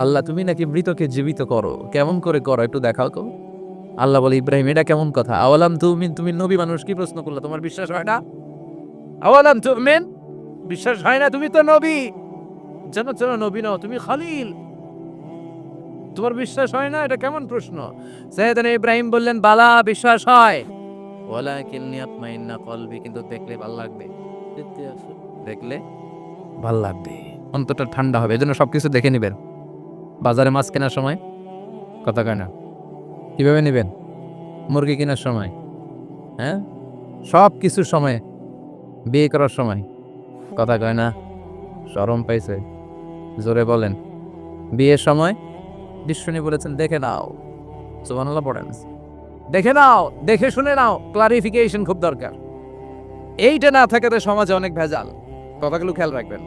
আল্লাহ তুমি নাকি মৃতকে জীবিত করো, কেমন করে করো একটু দেখাও তো। আল্লাহ বলে, ইব্রাহিম এটা কেমন কথা? আওয়ালাম তুমিন, তুমি নবী মানুষ কি প্রশ্ন করলা? তোমার বিশ্বাস হয় না? আওয়ালাম তুমিন, বিশ্বাস হয় না? তুমি তো নবী, জানো জানো নবী নও, তুমি খলিল, তোমার বিশ্বাস হয় না? এটা কেমন প্রশ্ন? সাইয়েদনা ইব্রাহিম বললেন, বালা বিশ্বাস হয়, ওয়ালাকিন ইয়াতমাইন্না কলবি, কিন্তু দেখলে ভাল লাগবে। দেখলে ভাল লাগবে, অন্তরটা ঠান্ডা হবে। এজন্য সবকিছু দেখে নিবেন। বাজারে মাছ কেনার সময় কথা কয় না, কিভাবে নিবেন? মুরগি কেনার সময়, হ্যাঁ, সব কিছুর সময়, বিয়ে করার সময় কথা কয় না, শরম পাইছে, জোরে বলেন। বিয়ের সময় বিশ্বনী বলেছেন দেখে নাও, সুবহানাল্লাহ পড়েন, দেখে নাও, দেখে শুনে নাও, ক্লারিফিকেশন খুব দরকার। এইটা না থাকাতে সমাজে অনেক ভেজাল। কথাগুলো খেয়াল রাখবেন।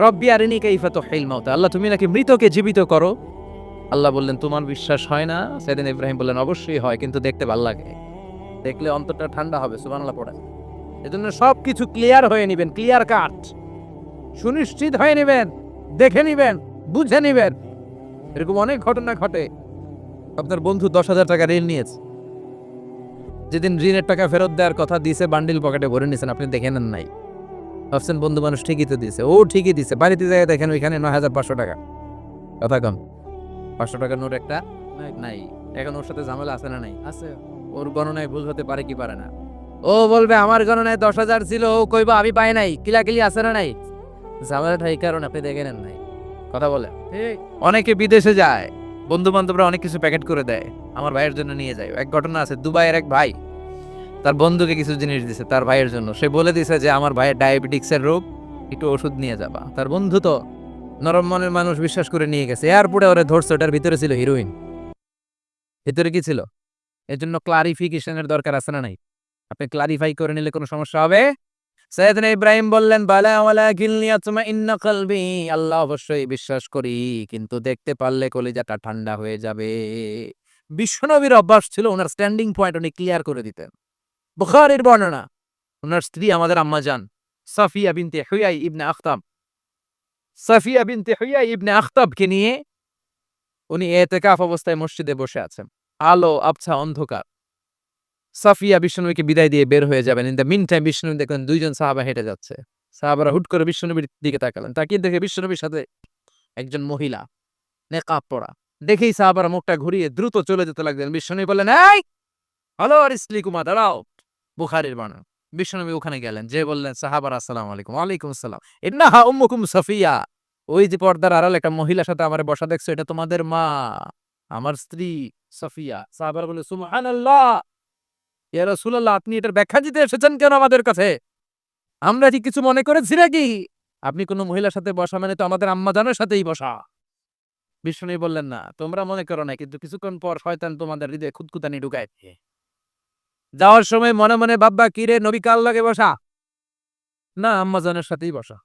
রব্বি আরিনি কাইফা তুহিল মাউতা, আল্লাহ তুমি নাকি মৃতকে জীবিত করো। আল্লাহ বললেন তোমার বিশ্বাস হয় না? সেদিন ইব্রাহিম বললেন অবশ্যই হয়, কিন্তু দেখতে ভালো লাগে, দেখলে অন্তরটা ঠান্ডা হবে। সুবহানাল্লাহ পড়েন। এজন্য সবকিছু ক্লিয়ার হয়ে নিবেন, ক্লিয়ার কাট, সুনিশ্চিত হয়ে নিবেন, দেখে নিবেন, বুঝে নিবেন। এরকম অনেক ঘটনা ঘটে। আপনার বন্ধু 10,000 টাকা ঋণ নিয়েছে, যেদিন ঋণের টাকা ফেরত দেওয়ার কথা দিয়েছে বান্ডিল পকেটে ভরে নিয়েছেন, আপনি দেখে নেন নাই। ভাবছেন বন্ধু মানুষ ঠিকই তো দিয়েছে, ও ঠিকই দিছে, বাড়িতে যায় দেখেন ওইখানে 9,500 টাকা। কথা কম, 500 টাকার নোট একটা নাই। এখন ওর সাথে ঝামেলা আছে না নাই? আছে। ওর গণনায় ভুল হতে পারে কি পারে না? ও বলবে আমার গণনায় 10,000 ছিল, ও কইবা আমি পাই নাই, কিলাকিলি আছে না নাই? ঝামেলাটা এই কারণে আপনি দেখে নেন নাই। কথা বলে অনেকে বিদেশে যায়, বন্ধু বান্ধবরা অনেক কিছু প্যাকেট করে দেয়, আমার ভাইয়ের জন্য নিয়ে যায়। এক ঘটনা আছে, দুবাইয়ের এক ভাই তার বন্ধুকে কিছু জিনিস দিছে তার ভাইয়ের জন্য। সে বলে দিছে যে আমার ভাইয়ের ডায়াবেটিক্সের রোগ, একটু ওষুধ নিয়ে যাবা। তার বন্ধু তো নরম মনের মানুষ, বিশ্বাস করে নিয়ে গেছে। এয়ারপোর্টে ওরে ধরছে, ওটার ভিতরে ছিল হিরোইন। ভিতরে কি ছিল? এর জন্য ক্লারিফিকেশনের দরকার আছে না নাই? আপনি ক্লারিফাই করে নিলে কোনো সমস্যা হবে? সাইয়েদনা ইব্রাহিম বললেন, বালা ওয়ালাকিন লিয়াতমাইন্না কলবি, আল্লাহ অবশ্যই বিশ্বাস করি, কিন্তু দেখতে পারলে কলিজাটা ঠান্ডা হয়ে যাবে। বিশ্বনবীর অভ্যাস ছিল ওনার স্ট্যান্ডিং পয়েন্ট উনি ক্লিয়ার করে দিতেন। বুখারীর বর্ণনা, উনার স্ত্রী আমাদের আম্মা জান সাফিয়া বিনতে হুয়াই ইবনে আখতাব, সাফিয়া বিনতে হুয়াই ইবনে আখতাবকে নিয়ে উনি ইতিকাফ অবস্থায় মসজিদে বসে আছেন। আলো আবছা অন্ধকার। সাফিয়া বিশ্বনবীকে বিদায় দিয়ে বের হয়ে যাবেন। ইন দ্য মিন টাইম বিশ্বনবী দেখলেন 2 জন সাহাবা হেঁটে যাচ্ছে। সাহাবারা হুট করে বিশ্বনবীর দিকে তাকালেন। তাকিয়ে দেখে বিশ্বনবীর সাথে একজন মহিলা, নেকাব পরা। দেখেই সাহাবারা মুখটা ঘুরিয়ে দ্রুত চলে যেতে লাগলেন। বিশ্বনবী বললেন, এই হলো রিসলিকুমা, দাঁড়াও। বুখারীর বর্ণনা। বিশ্বনবী ওখানে গেলেন, যে বললেন সাহাবারা আসসালামু আলাইকুম। ওয়ালাইকুম আসসালাম। ইন্নাহা উম্মুকুম সাফিয়া, ওই যে পর্দার আড়ালে একটা মহিলার সাথে আমারে বসা দেখছো, এটা তোমাদের মা, আমার স্ত্রী সাফিয়া। সাহাবারা বলে সুবহানাল্লাহ, ইয়া রাসূলুল্লাহ, আপনি এটার ব্যাখ্যা দিতে এসেছেন কেন আমাদের কাছে? আমরা কি কিছু মনে করেছি নাকি? আপনি কোন মহিলার সাথে বসা মানে তো আমাদের আম্মা জানের সাথেই বসা। বিষ্ণু বললেন, না তোমরা মনে করো না, কিন্তু কিছুক্ষণ পর শয়তান তোমাদের হৃদয়ে খুঁতখুঁতানি ঢুকায় দিয়ে যাওয়ার সময় মনে মনে ভাববা, কি রে নবী কার লগে বসা? না, আম্মা জানের সাথেই বসা।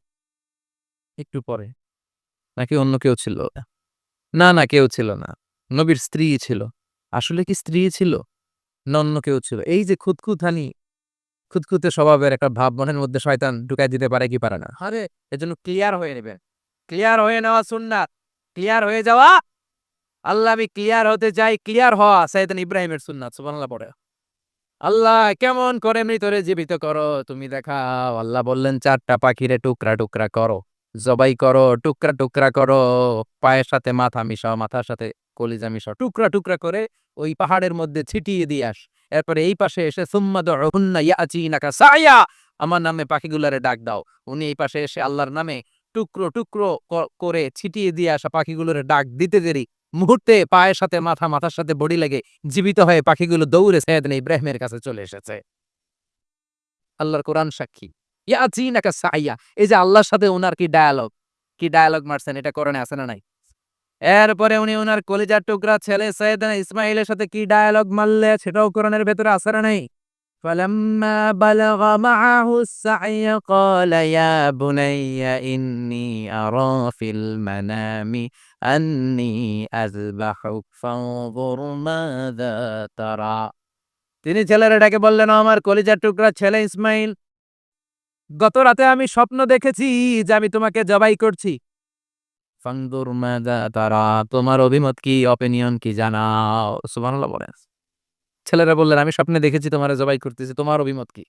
একটু পরে, নাকি অন্য কেউ ছিল? না না, কেউ ছিল না, নবীর স্ত্রী ছিল। আসলে কি স্ত্রী ছিল না অন্য কেউ ছিল? এই যে খুঁতখুঁতানি, খুঁতখুঁতে স্বভাবের একটা ভাব মনের মধ্যে শয়তান ঢুকাই দিতে পারে কি পারে না? আরে এজন্য ক্লিয়ার হয়ে নেবেন। ক্লিয়ার হয়ে নেওয়া সুন্নাত, ক্লিয়ার হয়ে যাওয়া। আল্লাহ আমি ক্লিয়ার হতে চাই, ক্লিয়ার হওয়া সাইয়েদনা ইব্রাহিমের সুন্নাত। সুবহানাল্লাহ পড়ে। আল্লাহ কেমন করে মৃতরে জীবিত করো তুমি দেখাও। আল্লাহ বললেন 4টা পাখিরে টুকরা টুকরা করো, জবাই করো, টুকরা টুকরা করো, পায়ের সাথে মাথা মিশাও, মাথার সাথে কলিজা মিশাও, টুকরা টুকরা করে ওই পাহাড়ের মধ্যে ছিটিয়ে দিয়ে আস। এরপরে এই পাশে এসে সুম্মা দুহুন্না ইয়াতিনাকা সায়া, আমার নামে পাখিগুলারে ডাক দাও। উনি এই পাশে এসে আল্লাহর নামে টুকরো টুকরো করে ছিটিয়ে দিয়ে আসা পাখিগুলোরে ডাক দিতে দেরি মুহূর্তে পায়ের সাথে মাথা, মাথার সাথে বডি লেগে জীবিত হয়ে পাখিগুলো দৌড়ে সাইয়েদনা ইব্রাহিমের কাছে চলে এসেছে। আল্লাহর কোরআন সাক্ষী। ইয়াতিনাকা সাইয়া, এই যে আল্লাহর সাথে উনার কি ডায়ালগ মারছেন, এটা কোরআনে আছে না নাই? এরপরে উনি উনার কলিজার টুকরা ছেলে সাইয়েদনা ইসমাঈলের সাথে কি ডায়ালগ মারলে, সেটাও কোরআনের ভেতরে আছে না নাই? فلما بلغ معه السعي قال يا بني إني أرى في المنام أني أذبحك فانظر ماذا ترى। তিনি ছেলের ডাকে বললেন, আমার কলিজার টুকরা ছেলে ইসমাইল, গত রাতে আমি স্বপ্ন দেখেছি যে আমি তোমাকে জবাই করছি। ফানদুর মাযা তারা, তোমার অভিমত কি, অপিনিয়ন কি জানাও। সুবহানাল্লাহ বলেন। ছেলেরা বললেন, আমি স্বপ্নে দেখেছি তোমারে জবাই করতেছি, তোমার অভিমত কি?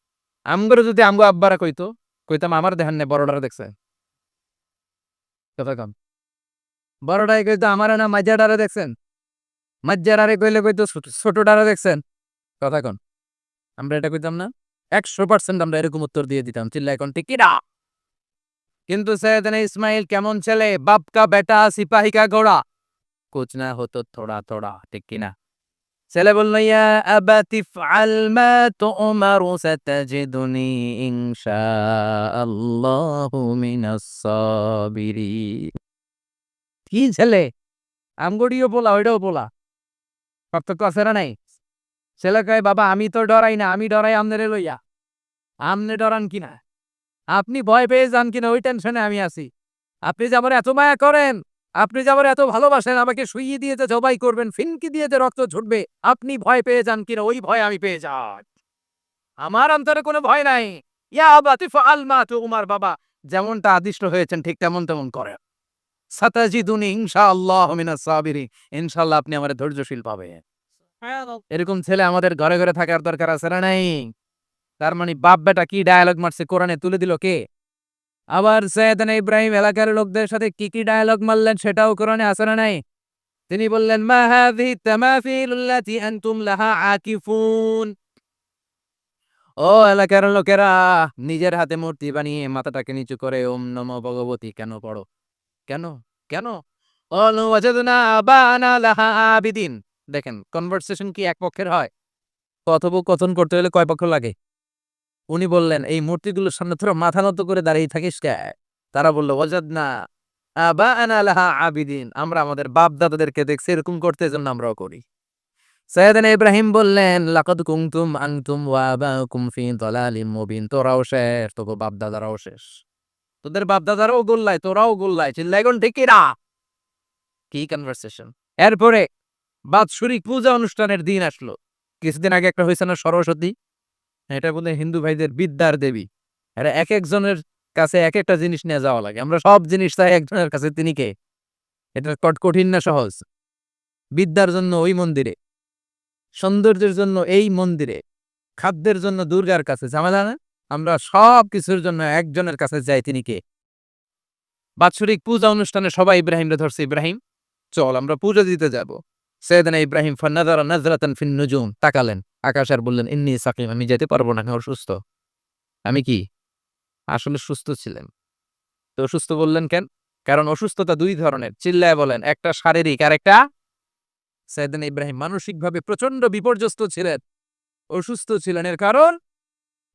আমগরে যদি আমগো আব্বারা কইতো, কইতাম আমার দেহান নাই, বড়ডারে দেখছে। কথা কন। বড়ডাই কইতো আমারে না মাইজাডারে দেখছেন? মাইজ্জারারে কইলে কইতো ছোটডারে দেখছেন? কথা কন। আমরা এটা কইতাম না? 100% আমরা এরকম উত্তর দিয়ে দিতাম। চিল্লায় কোন ঠিক কি না? কিন্তু সৈয়দনা ইসমাইল কেমন ছেলে, বাপ কা বেটা সিপাহি কা ঘোড়া, কুছ না হতো থোড়া থোড়া, ঠিক কি না? ছেলে বলল, ইয়া আবাতি ফআল মা তু'মারু সাতাজিদুনি ইনশাআল্লাহু মিনাস সাবিরিন। কি ছেলে? আমগড়িও বলা, ওইটাও বলা। পার্থক্য আছে না নাই? ছেলে কয়, বাবা আমি তো ডরাই না, আমি ডরাই আমনেরে লইয়া। আমনে ডরান কিনা? আপনি ভয় পেয়ে যান কিনা ওই টেনশনে আমি আছি। আপনি যে আমার এত মায়া করেন, আপনি যে আমার এত ভালোবাসেন, আমাকে শুইয়ে দিয়ে যে জবাই করবেন, ফিনকি দিয়ে যে রক্ত ঝরবে, আপনি ভয় পেয়ে যান কিনা ওই ভয় আমি পেয়ে যাই। আমার অন্তরে কোনো ভয় নাই। ইয়া আবাতি ফাআল মা তু'মার, বাবা যেমনটা আদিষ্ট হয়েছেন ঠিক তেমন তেমন করেন। সাতাজিদুনি ইনশাআল্লাহু মিনাস সাবিরিন, ইনশাআল্লাহ আপনি আমারে ধৈর্যশীল পাবেন। এরকম ছেলে আমাদের ঘরে ঘরে থাকার দরকার আছে না নাই? তার মানে বাপ বেটা কি ডায়ালগ মারছে কোরআনে তুলে দিল কে? আবার সৈয়দনা ইব্রাহিম এলাকার লোকদের সাথে কি কি ডায়ালগ মারলেন সেটাও কোরআনে আছে না নাই? তিনি বললেন, মা হাযিহি তামাসিলু আল্লাতী আনতুম লাহা আকিফুন। ও এলাকার লোকেরা, নিজের হাতে মূর্তি বানিয়ে মাথাটাকে নিচু করে ওম নমো ভগবতী কেন পড়ো? কেন? কেন? ক্বালু ওয়াজাদনা আবা'ানা লাহা আবিদিন। দেখেন কনভারসেশন কি এক পক্ষের হয়? কথোপকথন করতে হলে কয় পক্ষ লাগে? উনি বললেন, এই মূর্তিগুলোর সামনে তোরা মাথা নত করে দাঁড়িয়ে থাকিস কে? তারা বলল, ওয়াজাদনা আবা'ানা লাহা আবিদিন, আমরা আমাদের বাপ দাদাদেরকে দেখছি এরকম করতে, এজন্য আমরাও করি। সাইয়েদনা ইব্রাহিম বললেন, লাকাদ কুনতুম আনতুম ওয়া আবাউকুম ফি দালালিম মুবিন, তোরাও শেষ, তোর বাপ দাদারাও শেষ। তোদের বাপ দাদারাও গোল্লায়, তোরাও গোল্লায়, চিল্লাই কোন ঠিক কি না? কি কনভারসেশন। এরপরে বাৎসরিক পূজা অনুষ্ঠানের দিন আসলো। কিছুদিন আগে একটা হয়েছে না সরস্বতী? এটা বলে হিন্দু ভাইদের বিদ্যার দেবী। এরা এক একজনের কাছে এক একটা জিনিস নিয়ে যাওয়া লাগে। আমরা সব জিনিস চাই একজনের কাছে, তিনি কে? এটা কঠিন না সহজ? বিদ্যার জন্য ওই মন্দিরে, সৌন্দর্যের জন্য এই মন্দিরে, খাদ্যের জন্য দুর্গার কাছে, ঝামেলা না? আমরা সব কিছুর জন্য একজনের কাছে যাই, তিনি কে? বাৎসরিক পূজা অনুষ্ঠানে সবাই ইব্রাহিমরে ধরছে, ইব্রাহিম চল আমরা পূজা দিতে যাব। সৈয়দনা ইব্রাহিম ফান্নাযারা নাজরাতান ফিন নুজুম, তাকালেন আকাশ আর বললেন, ইন্নী সাকিম, আমি যেতে পারবো না, আমি অসুস্থ। আমি কি? আসলে সুস্থ ছিলেন। তো অসুস্থ বললেন কেন? কারণ অসুস্থতা দুই ধরনের, চিল্লায় বলেন, একটা শারীরিক আর একটা। সৈয়দনা ইব্রাহিম মানসিকভাবে প্রচন্ড বিপর্যস্ত ছিলেন, অসুস্থ ছিলেন। এর কারণ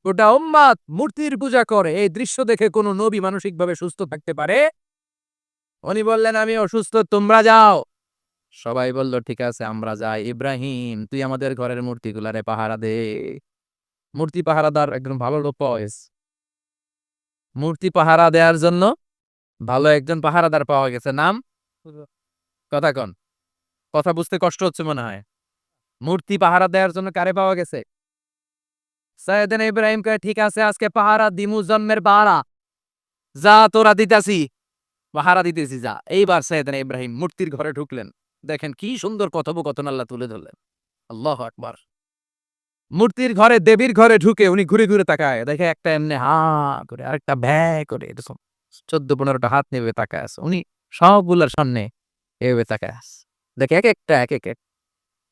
গোটা উম্মাত মূর্তির পূজা করে, এই দৃশ্য দেখে কোনো নবী মানসিকভাবে সুস্থ থাকতে পারে? উনি বললেন, আমি অসুস্থ, তোমরা যাও। সবাই বলল, ঠিক আছে আমরা যাই। ইব্রাহিম তুই আমাদের ঘরের মূর্তিগুলারে পাহারা দে। মূর্তি পাহারাদার একজন ভালো লোক পাওয়া গেছে। মূর্তি পাহারা দেওয়ার জন্য ভালো একজন পাহারাদার পাওয়া গেছে, নাম? কথা কন। কথা বুঝতে কষ্ট হচ্ছে মনে হয়। মূর্তি পাহারা দেওয়ার জন্য কারে পাওয়া গেছে? সাইয়েদনা ইব্রাহিম কয়, ঠিক আছে আজকে পাহারা দিমু, জন্মের পাহারা। যা তোরা দিতাছি, পাহারা দিতেছি যা। এইবার সাইয়েদনা ইব্রাহিম মূর্তির ঘরে ঢুকলেন। দেখেন কি সুন্দর কথোপকথন আল্লাহ তুলে ধরলেন। আল্লাহু আকবার। মূর্তির ঘরে, দেবীর ঘরে ঢুকে উনি ঘুরে ঘুরে তাকায়, দেখে একটা এমনি হা করে, আরেকটা ভ্যা করে, এরকম 14-15টা হাত নেবে তাকায় আছে। উনি সবগুলার সামনে এভাবে তাকায় আছে। দেখে এক একটা এক এক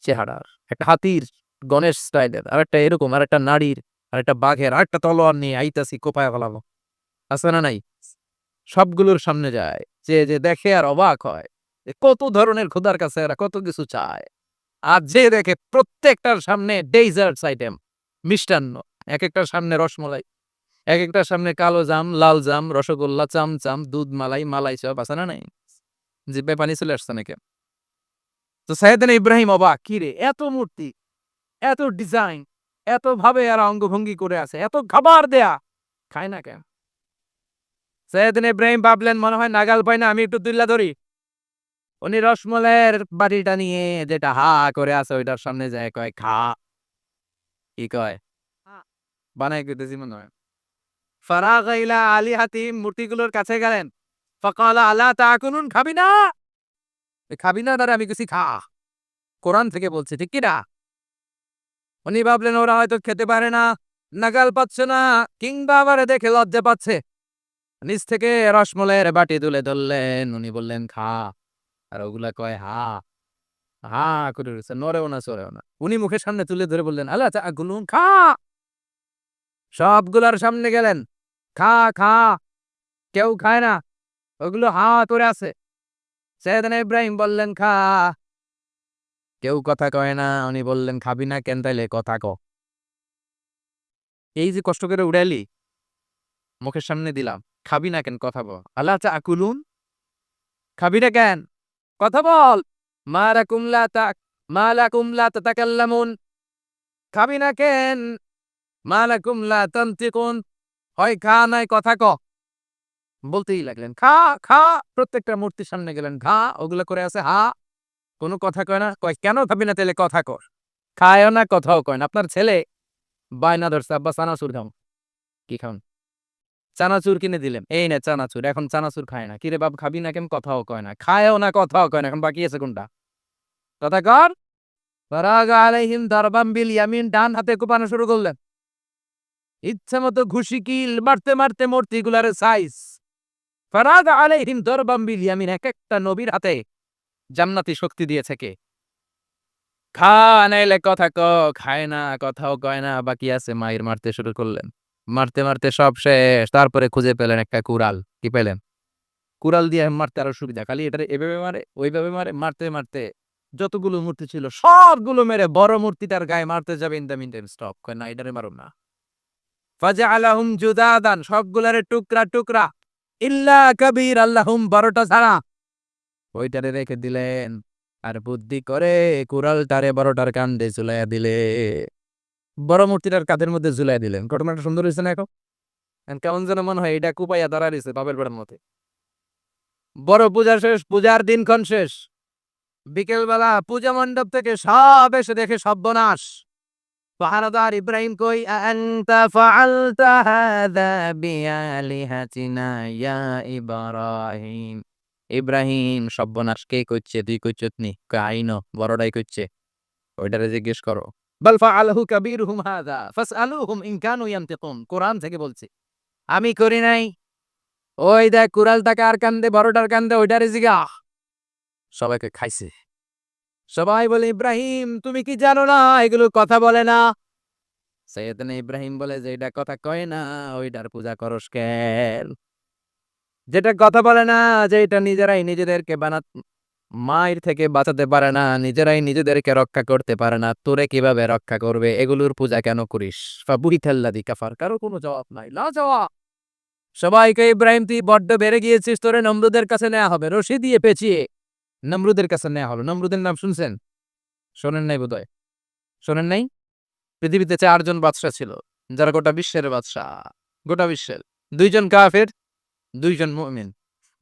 চেহারার, একটা হাতির গণেশ স্টাইলের, আরেকটা এরকম, আরেকটা নারীর, আরেকটা বাঘের, আরেকটা তলোয়ার নিয়ে আইতাছি কোপায় ফেলাবো, আছে না নাই? সবগুলোর সামনে যায়, যে দেখে আর অবাক হয় যে কত ধরনের খোদার কাছে এরা কত কিছু চায়। আর যে দেখে প্রত্যেকটার সামনে ডেজার্টস আইটেম, মিষ্টান্ন, এক একটার সামনে রসমলাই, এক একটার সামনে কালো জাম, লাল জাম, রসগোল্লা, চামচাম, দুধ মালাই, মালাই চপ, আছে না নাই? জিব্বে পানি চলে আসছে নাকি? তো সাইয়েদনা ইব্রাহিম অবাক, কি রে এত মূর্তি, এত ডিজাইন, এত ভাবে এরা অঙ্গভঙ্গি করে আছে, এত খাবার দেয়া, খায় না কেন? সাইয়েদনা ইব্রাহিম ভাবলেন, মনে হয় নাগাল পায় না, আমি একটু তুল্লা ধরি। উনি রসমলাইয়ের বাটিটা নিয়ে যেটা হা করে আছে ওইটার সামনে যায়, কয় খা। কি কয়? বানাই কইতেছি মনে হয়। ফারাগা ইলা আলিহাতিহিম, মূর্তিগুলোর কাছে গেলেন। ফাকালা আলা তাকুলুন, খাবি না? খাবি না তারে আমি কিছু খা। কোরআন থেকে বলছে, ঠিক কি না? উনি ভাবলেন ওরা হয়তো খেতে পারে না, নাগাল পাচ্ছে না, কিংবা আবার দেখে লজ্জা পাচ্ছে। নিচ থেকে রসমলাইয়ের বাটি তুলে ধরলেন, উনি বললেন খা। আর ওগুলা কয় হা হা করে রয়েছে, নড়েও না চড়েও না। উনি মুখের সামনে তুলে ধরে বললেন আল্লাহ তাকুলুন, খা। সবগুলার সামনে গেলেন, খা খা। কেউ খায় না, ওগুলো হা করে আছে। সৈয়দনা ইব্রাহিম বললেন খা। কেউ কথা কয় না। উনি বললেন খাবি না কেন, তাইলে কথা ক। এই যে কষ্ট করে উড়াইলি, মুখের সামনে দিলাম, খাবি না কেন, কথা বল। আল্লাহ তাকুলুন, খাবি না কেন, কথা বল। মা লাকুম লা তাক মা লাকুম লা তাতাকাল্লামুন, খাবি না কেন। মা লাকুম লা তানতিকুন, হয় খা নাই কথা ক। বলতেই লাগলেন খা খা। প্রত্যেকটা মূর্তির সামনে গেলেন, ঘা, ওগুলো করে আছে হা, কোনো কথা কয় না। কয় কেন খাবি না, তাহলে কথা কর। খায়ও না, কথাও কয় না। আপনার ছেলে বায়না ধরছে, আব্বা চানাচুর খাও। কি খান? চানাচুর কিনে দিলেন, এই না চানাচুর। এখন চানাচুর খায় না। কিরে বাপ, খাবি না কেন, কথাও কয় না। খায়ও না, কথাও কয় না। এখন বাকি আছে কোনটা, কথা কর। ফারাগা আলাইহিম দারবাম বিল ইয়ামিন, ডান হাতে কোপানো শুরু করলেন। ইচ্ছা মতো ঘুষি কিল মারতে মারতে মূর্তিগুলার সাইজ। ফারাগা আলাইহিম দারবাম বিল ইয়ামিন, এক একটা নবীর হাতে জান্নাতি শক্তি দিয়েছে কে? খা নাইলে কথা ক। খায় না, কথাও কয় না, বাকি আছে মাইর। মারতে শুরু করলেন, মারতে মারতে সব শেষ। তারপরে খুঁজে পেলেন একটা কুড়াল। কি পেলেন? কুড়াল দিয়ে মারতে আরো সুবিধা। খালি এটা এভাবে মারে, ওইভাবে মারে। মারতে মারতে যতগুলো মূর্তি ছিল সবগুলো মেরে বড় মূর্তিটার গায়ে মারতে যাবে, in the meantime stop. কয় না, এটারে মারুন না। ফাজআলাহুম জুদাদান, সবগুলারে টুকরা টুকরা। ইল্লা কাবীর আল্লাহুম, 12টা ছাড়া ওইটারে রেখে দিলেন। আর বুদ্ধি করে কুড়ালটারে 12টার কান্দে ঝুলাইয়া দিলে, বড় মূর্তিটার কাঁধের মধ্যে ঝুলাই দিলেন। ঘটনাটা সুন্দর হয়েছে না? এখন এখন কেমন যেন মনে হয় এটা কুপাইয়া দাঁড়া রয়েছে বাপের বেড়ার মতে। বড় পূজা শেষ, পূজার দিনক্ষণ শেষ। বিকেলবেলা পূজা মণ্ডপ থেকে সব এসে দেখে সর্বনাশ। পাহারাদার ইব্রাহিম কই, আনতা ফাআলতা হাযা বিআলিহাতিনা ইয়া ইব্রাহিম। ইব্রাহিম, সর্বনাশ কে কইছে? তুই কইছত নি? কয় আইনো, বড়টাই কইছে। ওইটারে জিজ্ঞেস করো। বাল ফাআলাহু কাবীরুহুম হাযা ফাসআলুহুম ইন কানু ইয়ানতিকুন। কোরআন থেকে বলছে, আমি করি নাই। ওই দেখ কুড়ালটা কার কান্দে, বড়টার কান্দে, ওইটারে জিগা। সবাইকে খাইছে। সবাই বলে ইব্রাহিম তুমি কি জানো না এগুলো কথা বলে না? সৈয়দনা ইব্রাহিম বলে যে এটা কথা কয় না, ওইটার পূজা করস কেন? যেটা কথা বলে না, যে এটা নিজেরাই নিজেদেরকে মায়ের থেকে বাঁচাতে পারে না, নিজেরাই নিজেদেরকে রক্ষা করতে পারে না, তোরে কিভাবে রক্ষা করবে? এগুলোর পূজা কেন করিস? ফাবুহিতাল্লাযী কাফার। কারো কোনো জবাব নাই, লা জবাব। সবাইকে ইব্রাহিম তুই বড্ড বেড়ে গিয়েছিস, তোরে নমরুদের কাছে নেওয়া হবে, রশি দিয়ে পেঁচিয়ে নমরুদের কাছে নেওয়া হলো। নমরুদের নাম শুনছেন? শোনেন নাই বোধহয়। শোনেন নাই? পৃথিবীতে 4 জন বাদশা ছিল, যারা গোটা বিশ্বের বাদশা। গোটা বিশ্বের 2 জন কাফের, 2 জন মুমিন।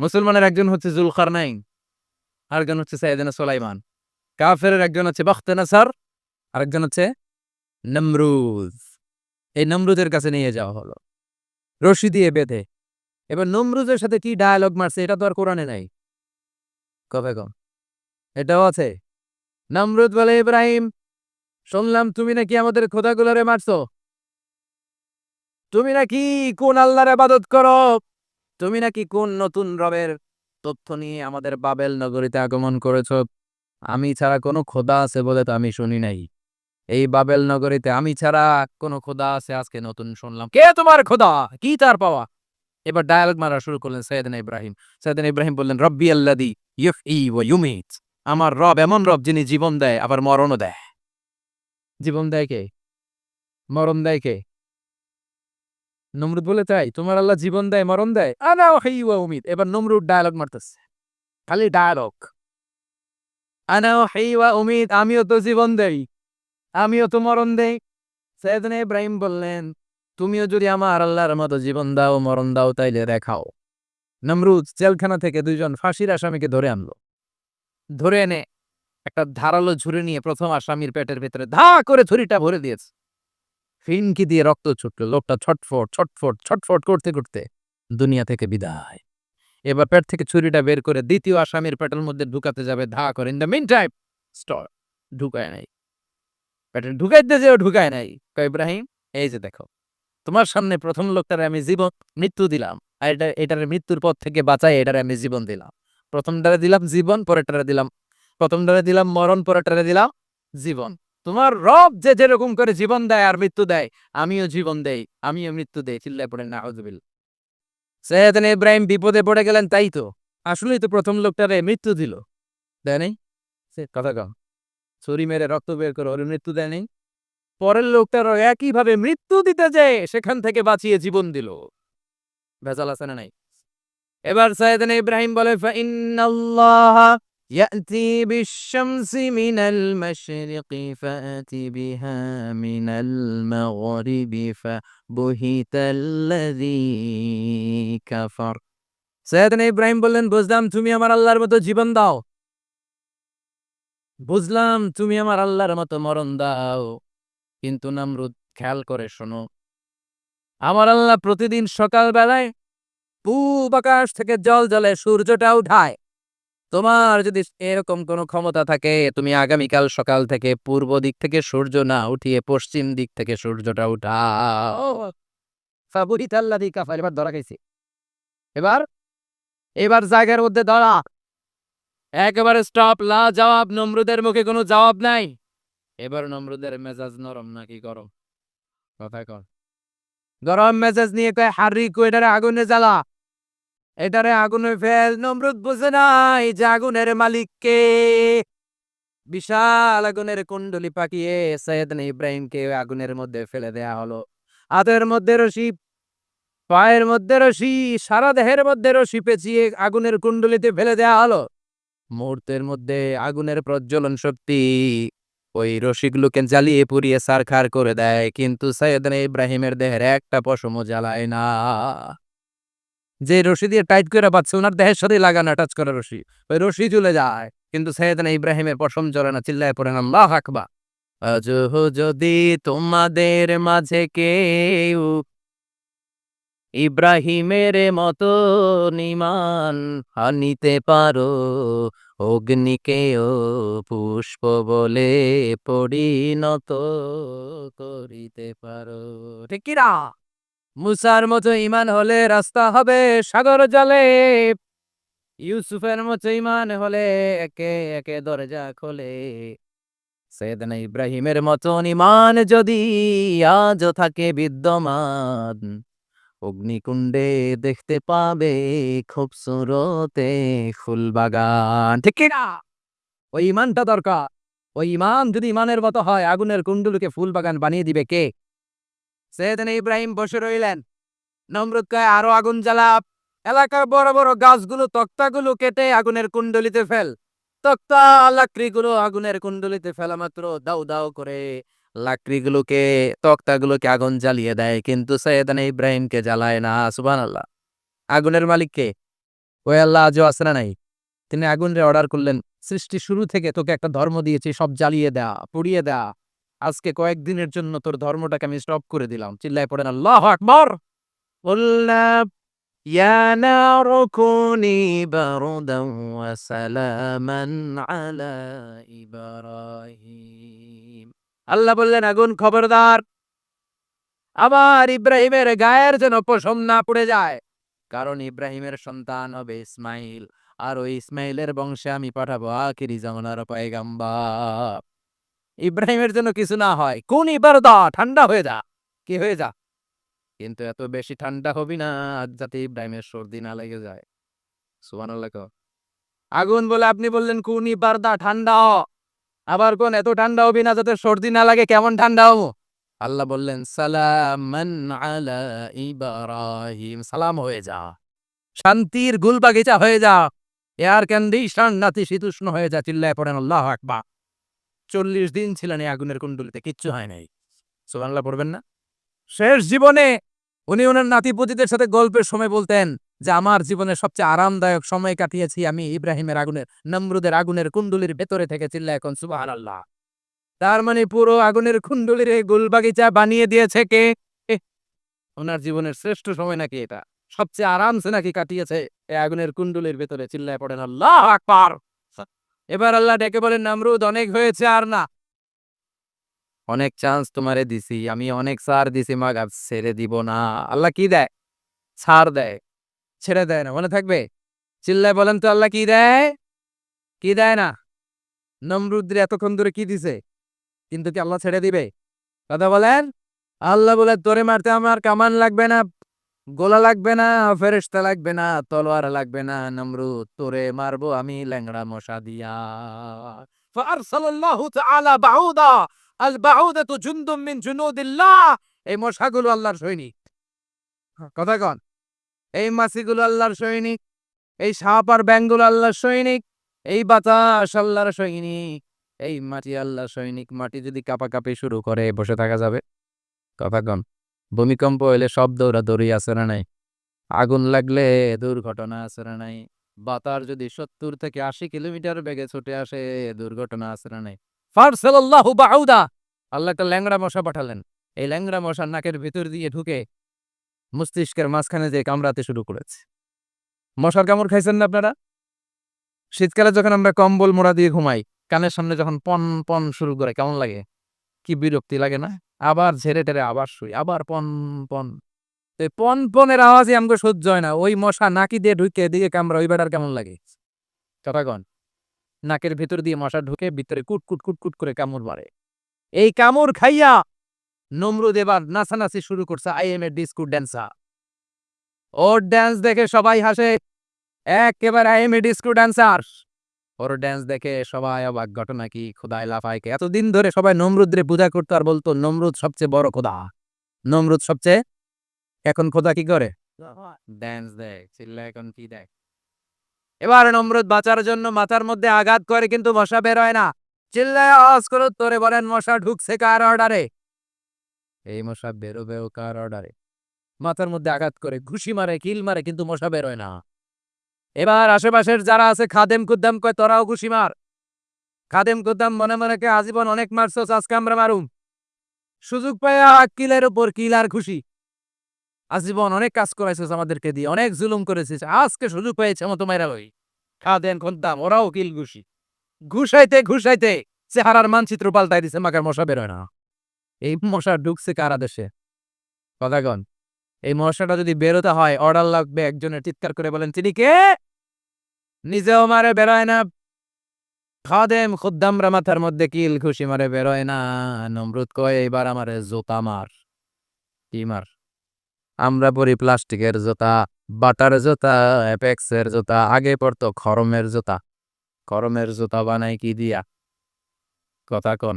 মুসলমানের একজন হচ্ছে জুলকারনাইন, আরেকজন হচ্ছে সাইয়েদনা সুলাইমান। কাফের একজন হচ্ছে বখতেনাসার, আরেকজন হচ্ছে নমরুদ। এই নমরুদের কাছে নিয়ে যাওয়া হলো রশি দিয়ে বেঁধে। এবার নমরুদের সাথে কি ডায়ালগ মারছে এটা তো আর কোরআনে নাই। কবে কম এটাও আছে। নমরুদ বলে, ইব্রাহিম শুনলাম তুমি নাকি আমাদের খোদাগুলোরে মারছো। তুমি নাকি কোন আল্লাহর ইবাদত করো। তুমি নাকি কোন নতুন রবের তথ্য নিয়ে আমাদের বাবেল নগরীতে আগমন করেছো। আমি ছাড়া কোনো খোদা আছে বলে তো আমি শুনি নাই। এই বাবেল নগরীতে আমি ছাড়া কোনো খোদা আছে আজকে নতুন শুনলাম। কে তোমার খোদা? কি তার পাওয়া? এবার ডায়ালগ মারা শুরু করলেন সৈয়দনা ইব্রাহিম। সৈয়দনা ইব্রাহিম বললেন, রব্বি আল্লাযী ইউহয়ী ওয়া ইউমীত। আমার রব এমন রব যিনি জীবন দেয় আবার মরণও দেয়। জীবন দেয় কে? মরণ দেয় কে? নমরুদ বলে, তাই তোমার আল্লাহ জীবন দেয় মরণ দেয়? আনা উহয়ী ওয়া উমীত। এবার নমরুদ ডায়ালগ মারতেছে, খালি ডায়ালগ। আনা উহয়ী ওয়া উমীত, আমিও তো জীবন দেই, আমিও তো মরণ দেই। সৈয়দনা ইব্রাহিম বললেন, তুমিও যদি আমার আল্লাহর মতো জীবন দাও মরণ দাও তাইলে দেখাও। নমরুদ জেলখানা থেকে 2 জন ফাঁসির আসামিকে ধরে আনলো। ধরে এনে একটা ধারালো ঝুড়ি নিয়ে প্রথম আসামির পেটের ভেতরে ধা করে ছুরিটা ভরে দিয়েছে। ফিনকি দিয়ে রক্ত ছুটলো। লোকটা ছটফট ছটফট ছটফট করতে করতে দুনিয়া থেকে বিদায়। এবার পেট থেকে ছুরিটা বের করে দ্বিতীয় আসামির পেটের মধ্যে ঢুকাতে যাবে ধা করে। In the meantime stop, ঢুকায় নাই। পেটে ঢুকাইতে যেও ঢুকায় নাই। কয় ইব্রাহিম, এই যে দেখো, তোমার সামনে প্রথম লোকটারে আমি মৃত্যু দিলাম। আর এটারে মৃত্যুর পথ থেকে বাঁচাই এটারে আমি জীবন দিলাম। প্রথমটারে দিলাম জীবন, পরেরটারে দিলাম, প্রথমটারে দিলাম মরণ, পরেরটারে দিলাম জীবন। তোমার রব যে যেরকম করে জীবন দেয় আর মৃত্যু দেয়, আমিও জীবন দেই, আমিও মৃত্যু দেই। চিল্লায় পড়েন নাউযুবিল্লাহ। সৈয়দনা ইব্রাহিম বিপদে পড়ে গেলেন, তাই তো। আসলেই তো প্রথম লোকটারে মৃত্যু দিল, দেয় নাই? কথা কও। ছুরি মেরে রক্ত বের করে ওর মৃত্যু দেয় নাই? পরের লোকটারও একইভাবে মৃত্যু দিতে যেয়ে সেখান থেকে বাঁচিয়ে জীবন দিল। ভেজাল আছে না নাই? এবার সাইয়েদনা ইব্রাহিম বলে, ফাইন্নাল্লাহা ইয়াতি বিশ-শামসি মিনাল মাশরিকি ফাআতি বিহা মিনাল মাগরিবি ফাবুহিতাল্লাযী কাফার। সাইয়েদনা ইব্রাহিম বললেন, বুঝলাম তুমি আমার আল্লাহর মতো জীবন দাও, বুঝলাম তুমি আমার আল্লাহর মতো মরণ দাও, কিন্তু নমরুদ, খেয়াল করে শোনো, আমার আল্লাহ প্রতিদিন সকাল বেলায় পূব আকাশ থেকে জল জ্বলে সূর্যটা উঠায়। তোমার যদি এরকম কোনো ক্ষমতা থাকে, তুমি আগামীকাল সকাল থেকে পূর্ব দিক থেকে সূর্য না উঠিয়ে পশ্চিম দিক থেকে সূর্যটা উঠাও। ফাবুহিতাল্লাযী কাফার। এবার ধরা খাইছি। এবার এবার জায়গার মধ্যে ধরা, একেবারে স্টপ, লা জবাব। নমরুদের মুখে কোনো জবাব নাই। এবার নমরুদের মেজাজ নরম নাকি গরম? কথা কর। গরম মেজাজ নিয়ে কয়, হারিকু, এটারে আগুনে জ্বালা, এটারে আগুনে ফেল। নমরুদ বুঝে নাই যে আগুনের মালিক কে। বিশাল আগুনের কুণ্ডলি পাকিয়ে সৈয়দনা ইব্রাহিমকে আগুনের মধ্যে ফেলে দেয়া হলো। হাতের মধ্যে রশি, পায়ের মধ্যে রশি, সারা দেহের মধ্যে রশি পেঁচিয়ে আগুনের কুণ্ডলিতে ফেলে দেয়া হলো। মুহূর্তের মধ্যে আগুনের প্রজ্বলন শক্তি ওই রশিগুলোকে জ্বালিয়ে পুড়িয়ে ছারখার করে দেয়, কিন্তু সৈয়দনা ইব্রাহিমের দেহের একটা পশমও জ্বালায় না। যে রশি দিয়ে টাইট করে বাঁধছে ওনার দেহের সাথে লাগানো টাচ করা রশি, ওই রশি জ্বলে যায়, কিন্তু সৈয়দনা ইব্রাহিমের পশম জ্বলে না। চিল্লায় পড়েন আল্লাহু আকবার। আজহ যদি তোমাদের মাঝে কেউ ইব্রাহিমের মতো ঈমান আনিতে পারো, অগ্নিকেও পুষ্প বলে পরিণত করিতে পারো। ঠিক কি না? মুসার মতো ঈমান হলে রাস্তা হবে সাগর জলে, ইউসুফের মতো ঈমান হলে একে একে দরজা খোলে। সৈয়দনা ইব্রাহিমের মতন ঈমান যদি আজও থাকে বিদ্যমান, অগ্নিকুণ্ডে দেখতে পাবে খুবসুরতে ফুলবাগান। ঠিক কি না? ওই ঈমানটা দরকার। ওই ঈমান যদি ঈমানের মতো হয়, আগুনের কুণ্ডুলকে ফুলবাগান বানিয়ে দিবে কে? সৈয়দনা ইব্রাহিম বসে রইলেন। নমরুদ কয়, আরো আগুন জ্বালা, এলাকার বড় বড় গাছগুলো, তক্তাগুলো কেটে আগুনের কুণ্ডলিতে ফেল। তক্তা লাকড়িগুলো আগুনের কুণ্ডলিতে ফেলা মাত্র দাউ দাউ করে লাকড়িগুলোকে, তক্তাগুলোকে আগুন জ্বালিয়ে দেয়, কিন্তু সৈয়দনা ইব্রাহিমকে জ্বালায় না। সুবহানাল্লাহ। আগুনের মালিক কে? ওই আল্লাহ আজও আছে না নাই? তিনি আগুনরে অর্ডার করলেন, সৃষ্টি শুরু থেকে তোকে একটা ধর্ম দিয়েছি, সব জ্বালিয়ে দেয়া, পুড়িয়ে দেয়া। আজকে কয়েকদিনের জন্য তোর ধর্মটাকে আমি স্টপ করে দিলাম। চিল্লায় পড়েন আল্লাহু আকবার। قلنا يا نار كوني بردا وسلاما على إبراهيم। আল্লাহ বললেন, আগুন খবরদার, আবার ইব্রাহিমের গায়ের যেন পশম না পুড়ে যায়, কারণ ইব্রাহিমের সন্তান হবে ইসমাইল, আর ওই ইসমাইলের বংশে আমি পাঠাবো আখিরি জামানার পয়গাম্বর। ইব্রাহিমের জন্য কিছু না হয়, কোন ইবারদা, ঠান্ডা হয়ে যা। কি হয়ে যা? কিন্তু এত বেশি ঠান্ডা হবি না যাতে ইব্রাহিমের সর্দি না লেগে যায়। সুবহানাল্লাহ কও। আগুন বলে আপনি বললেন কোন ইবারদা, ঠান্ডা হ। আবার কোন এত ঠান্ডা হবি না যাতে সর্দি না লাগে। কেমন ঠান্ডা হবো? আল্লাহ বললেন, সালামান আলা ইব্রাহিম, সালাম হয়ে যা, শান্তির গুলবাগিচা হয়ে যা, এয়ার কন্ডিশন নাতিশীতোষ্ণ হয়ে যা। চিল্লায় পড়েন আল্লাহু আকবার। 40 দিন ছিলেন এই আগুনের কুণ্ডলিতে, কিচ্ছু হয় নাই। সুবহানাল্লাহ পড়বেন না? শেষ জীবনে উনি ওনার নাতি-পুতিদের সাথে গল্পের সময় বলতেন যে, আমার জীবনের সবচেয়ে আরামদায়ক সময় কাটিয়েছি আমি ইব্রাহিমের আগুনের, নমরুদের আগুনের কুণ্ডলীর ভেতরে থেকে। চিল্লায় এখন সুবহানাল্লাহ। তার মানে পুরো আগুনের কুণ্ডলীর এই গুলবাগিচা বানিয়ে দিয়েছে কে? এহ, ওনার জীবনের শ্রেষ্ঠ সময় নাকি এটা? সবচেয়ে আরামসে নাকি কাটিয়েছে এই আগুনের কুণ্ডুলির ভেতরে। চিল্লায় পড়েন আল্লাহু আকবার। এবার আল্লাহ ডেকে বলেন, নমরুদ অনেক হয়েছে আর না। অনেক চান্স তোমারে দিছি, আমি অনেক ছাড় দিছি, মাগ ছেড়ে দিব না। আল্লাহ কি দেয়? ছাড় দেয়, ছেড়ে দেয় না। মনে থাকবে? চিল্লায় বলেন তো আল্লাহ কি দেয়? কি দেয় না? নমরুদ্রে এতক্ষণ ধরে কি দিছে? কিন্তু কি আল্লাহ ছেড়ে দিবে? কথা বলেন। আল্লাহ বলে, তোরে মারতে আমার কামান লাগবে না, গোলা লাগবে না, ফেরেশতা লাগবে না, তলোয়ার লাগবে না, নমরুদ তোরে মারবো আমি ল্যাংড়া মশা দিয়া। ফারসালাল্লাহু তাআলা বাউদা, আল বাউদাতু জুনদুম মিন জুনুদিল্লাহ। এই মশাগুলো আল্লাহর সৈনিক। কথা কন। এই মাছিগুলো আল্লাহর সৈনিক। এই সাপ আর ব্যাঙগুলো আল্লাহর সৈনিক। এই বাতাস আল্লাহর সৈনিক। এই মাটি আল্লাহর সৈনিক। মাটি যদি কাঁপাকাঁপি শুরু করে বসে থাকা যাবে? কথা কন। ভূমিকম্প হইলে সব দৌড়াদৌড়ি আছে না নাই? আগুন লাগলে দুর্ঘটনা আছে না নাই? বাতাস যদি ৭০ থেকে ৮০ কিলোমিটার বেগে ছুটে আসে, দুর্ঘটনা আছে না নাই? ফারসালাল্লাহু বাউদা, আল্লাহ একটা ল্যাংড়া মশা পাঠালেন। এই ল্যাংড়া মশা নাকের ভিতর দিয়ে ঢুকে মস্তিষ্কের মাঝখানে যে কামড়াতে শুরু করেছে। মশার কামড় খাইছেন না আপনারা? শীতকালে যখন আমরা কম্বল মোড়া দিয়ে ঘুমাই, কানের সামনে যখন পন পন শুরু করে কেমন লাগে? কি বিরক্তি লাগে না? আবার ঝেড়ে টেরে আবার শুই, আবার পন পন। তো এই পন পনের আওয়াজই আমগো সহ্য হয় না। ওই মশা নাকি দিয়ে ঢুকে এদিকে কামড়া, ওই বেটার কেমন লাগে? কথা কন। নাকের ভেতর দিয়ে মশা ঢুকে ভিতরে কুট কুট কুট কুট করে কামড় মারে। এই কামড় খাইয়া নমরুদ এবার নাচানাচি শুরু করছে। I M A disco dancer. Or dance দেখে সবাই হাসে। একেবারে I M A disco dancer. Or dance দেখে সবাই অবাক। ঘটনা কি? খোদায় লাফায় কে? এতদিন ধরে সবাই নমরুদরে পূজা করতো আর বলতো নমরুদ সবচেয়ে বড় খোদা, নমরুদ সবচেয়ে। এখন খোদা কি করে? ড্যান্স দেয়। চিল্লা এখন কি দেয়? এবার নমরুদ বাঁচার জন্য মাথার মধ্যে আঘাত করে, কিন্তু মশা বের হয় না। চিল্লায় আওয়াজ করে তোরে বলেন, মশা ঢুকছে কার অর্ডারে? এই মশা বেরোবেও কার অর্ডারে? মাথার মধ্যে আঘাত করে ঘুষি মারে, কিল মারে, কিন্তু মশা বের হয় না। এবার আশেপাশের যারা আছে খাদেম কুদ্দাম কয়, তোরাও ঘুষি মার। খাদেম কুদ্দাম মনে মনে কে, আজীবন অনেক মারছস, আজকে আমরা মারুম। সুযোগ পাইয়া কিলের উপর কিল আর খুশি। আজীবন অনেক কাজ করাইছিস আমাদেরকে দিয়ে, অনেক জুলুম করেছিস, আজকে সুযোগ পেয়েছে মতো মাইরা লই। খাদেম কুদ্দাম ওরাও কিল ঘুষি। ঘুষাইতে ঘুষাইতে চেহারার মানচিত্র পাল্টাই দিছে, মাকার মশা বের হয় না। এই মশা ঢুকছে কারা দেশে? কথা কন। এই মশাটা যদি বেরোতে হয়, অর্ডার লাগবে একজনের। চিৎকার করে বলেন, তিনি কে? নিজেও মারে, বেরোয় না। খাদেম খুদ্দামরা মাথার মধ্যে কিল খুশি মারে, বেরোয় না। নমরুদ কয়, এবার আমারে জুতা মার। কি মার? আমরা পরি প্লাস্টিকের জুতা, বাটার জুতা, অ্যাপেক্সের জুতা। আগে পড়তো খরমের জুতা। খরমের জুতা বানাই কি দিয়া? কথা কন।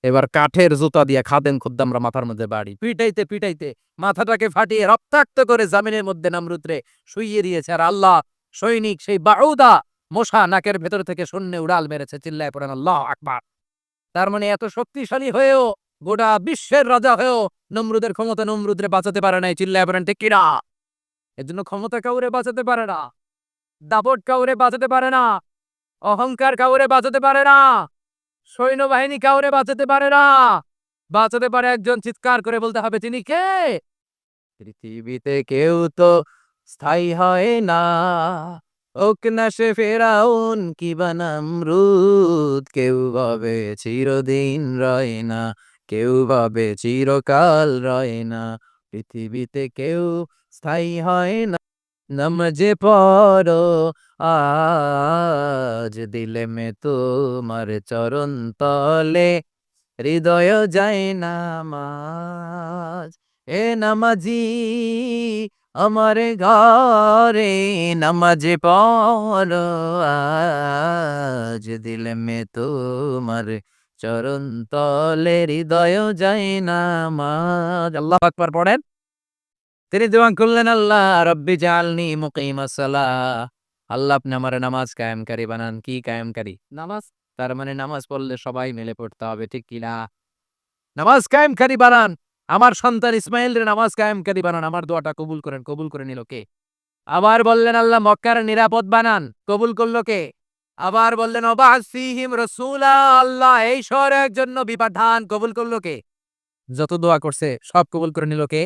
এবার কাঠের জুতা দিয়া খাদেম খুদ্দামরা মাথার মধ্যে বাড়ি। পিটাইতে পিটাইতে মাথাটাকে ফাটিয়ে রক্তাক্ত করে জামিনের মধ্যে নমরুদরে শুইয়ে দিয়েছে। আর আল্লাহ সৈনিক সেই বাউদা মশা নাকের ভেতর থেকে শূন্যে উড়াল মেরেছে। চিল্লায় পড়েন আল্লাহু আকবার। তার মানে এত শক্তিশালী হয়েও, গোটা বিশ্বের রাজা হয়েও নমরুদের ক্ষমতা নমরুদরে বাঁচাতে পারে নাই। চিল্লায় পড়েন ঠিক কিনা? এর জন্য ক্ষমতা কাউরে বাঁচাতে পারে না, দাপট কাউরে বাঁচাতে পারে না, অহংকার কাউরে বাঁচাতে পারে না, সৈন্যবাহিনী কাউরে বাঁচাতে পারে না। বাঁচাতে পারে একজন। চিৎকার করে বলতে হবে, তিনি কে? পৃথিবীতে কেউ তো স্থায়ী হয় না, হোক না সে ফেরাউন কিবা নমরুদ। কেউ ভাবে চিরদিন রয় না, কেউ ভাবে চিরকাল রয় না। পৃথিবীতে কেউ স্থায়ী হয় না। নামাজে পড়ো আজ, দিলে মে তোমার চরণ তলে, হৃদয় যায় নামাজ। এ নামাজি আমার ঘরে, নামাজে পড়ো আজ, দিলে মে তোমার চরণ তলে, হৃদয় যায় নামাজ। আল্লাহু আকবার পড়েন। তিনি দোয়া করলেন, আল্লাহ রব্বি জাআলনি মুকিমাস সালাহ। আল্লাহ আপনি আমার নামাজ কায়েমকারী বানান। কি কায়েমকারী? নামাজ। তার মানে নামাজ পড়লে সবাই মিলে পড়তে হবে, ঠিক কিনা? নামাজ কায়েমকারী বানান। আমার সন্তান ইসমাইলের নামাজ কায়েমকারী বানান। আমার দোয়াটা কবুল করেন। কবুল করে নিল কে? আবার বললেন, আল্লাহ মক্কার নিরাপদ বানান। কবুল করলো কে? আবার বললেন, ওবা'আস ফীহিম রাসূলা। আল্লাহ এই শহরে একজন নবী পাঠান। কবুল করলো কে? যত দোয়া করছে সব কবুল করে নিল কে?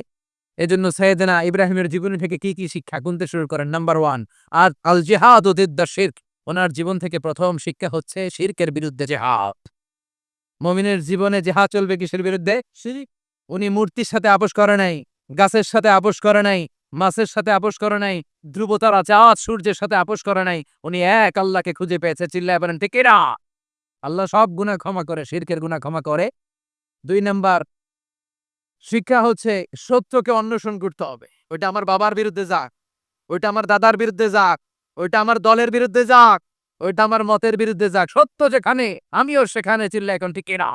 এজন্য সাইয়েদনা ইব্রাহিমের জীবনী থেকে কি কি শিক্ষা গুনতে শুরু করেন। নাম্বার 1, আর আল জিহাদু দিদ্দা শিরক। ওনার জীবন থেকে প্রথম শিক্ষা হচ্ছে শিরকের বিরুদ্ধে জিহাদ। মুমিনের জীবনে জিহাদ চলবে কিসের বিরুদ্ধে? শিরক। উনি মূর্তির সাথে আপোস করে নাই, গাছের সাথে আপোস করে নাই, মাছের সাথে আপোস করে নাই, ধ্রুবতারা, চাঁদ, সূর্যের সাথে আপোস করে নাই। উনি এক আল্লাহকে খুঁজে পেয়েছে। চিল্লায় বলেন ঠিক কিনা? আল্লাহ সব গুনাহ ক্ষমা করে, শিরকের গুনাহ ক্ষমা করে। 2 নাম্বার শিক্ষা হচ্ছে সত্যকে অন্বেষণ করতে হবে। ওইটা আমার বাবার বিরুদ্ধে যাক, ওইটা আমার দাদার বিরুদ্ধে যাক, ওইটা আমার দলের বিরুদ্ধে যাক, ওইটা আমার মতের বিরুদ্ধে যাক, সত্য যেখানে আমিও সেখানে। চিল্লা এখন ঠিক কিনা?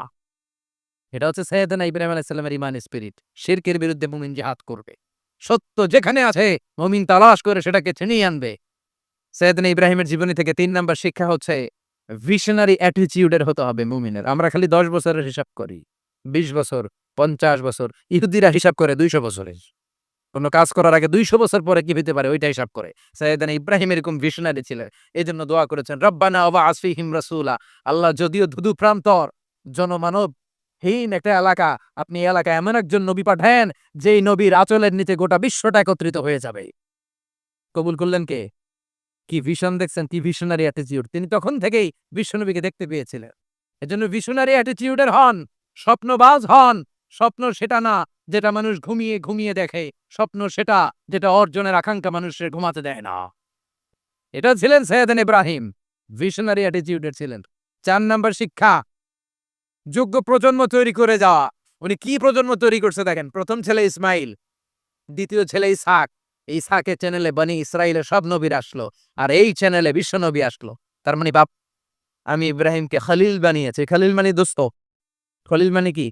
এটা হচ্ছে সাইয়েদনা ইব্রাহিম আলাইহিস সালামের ঈমান স্পিরিট। শিরকের বিরুদ্ধে মুমিন জিহাদ করবে। সত্য যেখানে আছে মুমিন তালাশ করে সেটাকে ছিনিয়ে আনবে। সাইয়েদনা ইব্রাহিমের জীবনী থেকে 3 নাম্বার শিক্ষা হচ্ছে ভিশনারি অ্যাটিটিউডের হতে হবে মুমিনের। আমরা খালি 10 বছরের হিসাব করি, 20 বছর, 50 বছর। ইহুদিরা হিসাব করে 200 বছরের। কোন কাজ করার আগে 200 বছর পরে কি হইতে পারে ওইটা হিসাব করে। সাইয়েদনা ইব্রাহিম এরকম ভিশনারি ছিলেন। এজন্য দোয়া করেছেন, রব্বানা ওয়াবআস ফীহিম রাসূলা। আল্লাহ, যদিও ধুধু প্রান্তর, জনমানব হীন একটা এলাকা, আপনি এই এলাকায় এমন একজন নবী পাঠায়েন যেই নবীর আঁচলের নিচে গোটা বিশ্বটা একত্রিত হয়ে যাবে। কবুল করলেন কে? কি ভিশন দেখছেন, কি ভিশনারি অ্যাটিটিউড। তিনি তখন থেকেই বিশ্বনবীকে দেখতে পেয়েছিলেন। এজন্য ভিশনারি অ্যাটিটিউডের হন, স্বপ্নবাজ হন। স্বপ্ন সেটা না যেটা মানুষ ঘুমিয়ে ঘুমিয়ে দেখে, স্বপ্ন সেটা যেটা অর্জনের আকাঙ্ক্ষা মানুষের ঘুমাতে দেয় না। এটা ছিলেন সাইয়েদনা ইব্রাহিম, ভিশনারি অ্যাটিটিউডের ছিলেন। 4 নাম্বার শিক্ষা, যোগ্য প্রজন্ম তৈরি করে যাওয়া। উনি কি প্রজন্ম তৈরি করছে দেখেন। প্রথম ছেলে ইসমাইল, দ্বিতীয় ছেলে ইসহাক। ইসহাকের চ্যানেলে বনি ইসরাইলের সব নবীর আসলো, আর এই চ্যানেলে বিশ্বনবী আসলো। তার মানে বাপ, আমি ইব্রাহিমকে খলিল বানিয়েছি। খলিল মানে দোস্ত। খলিল মানে কি?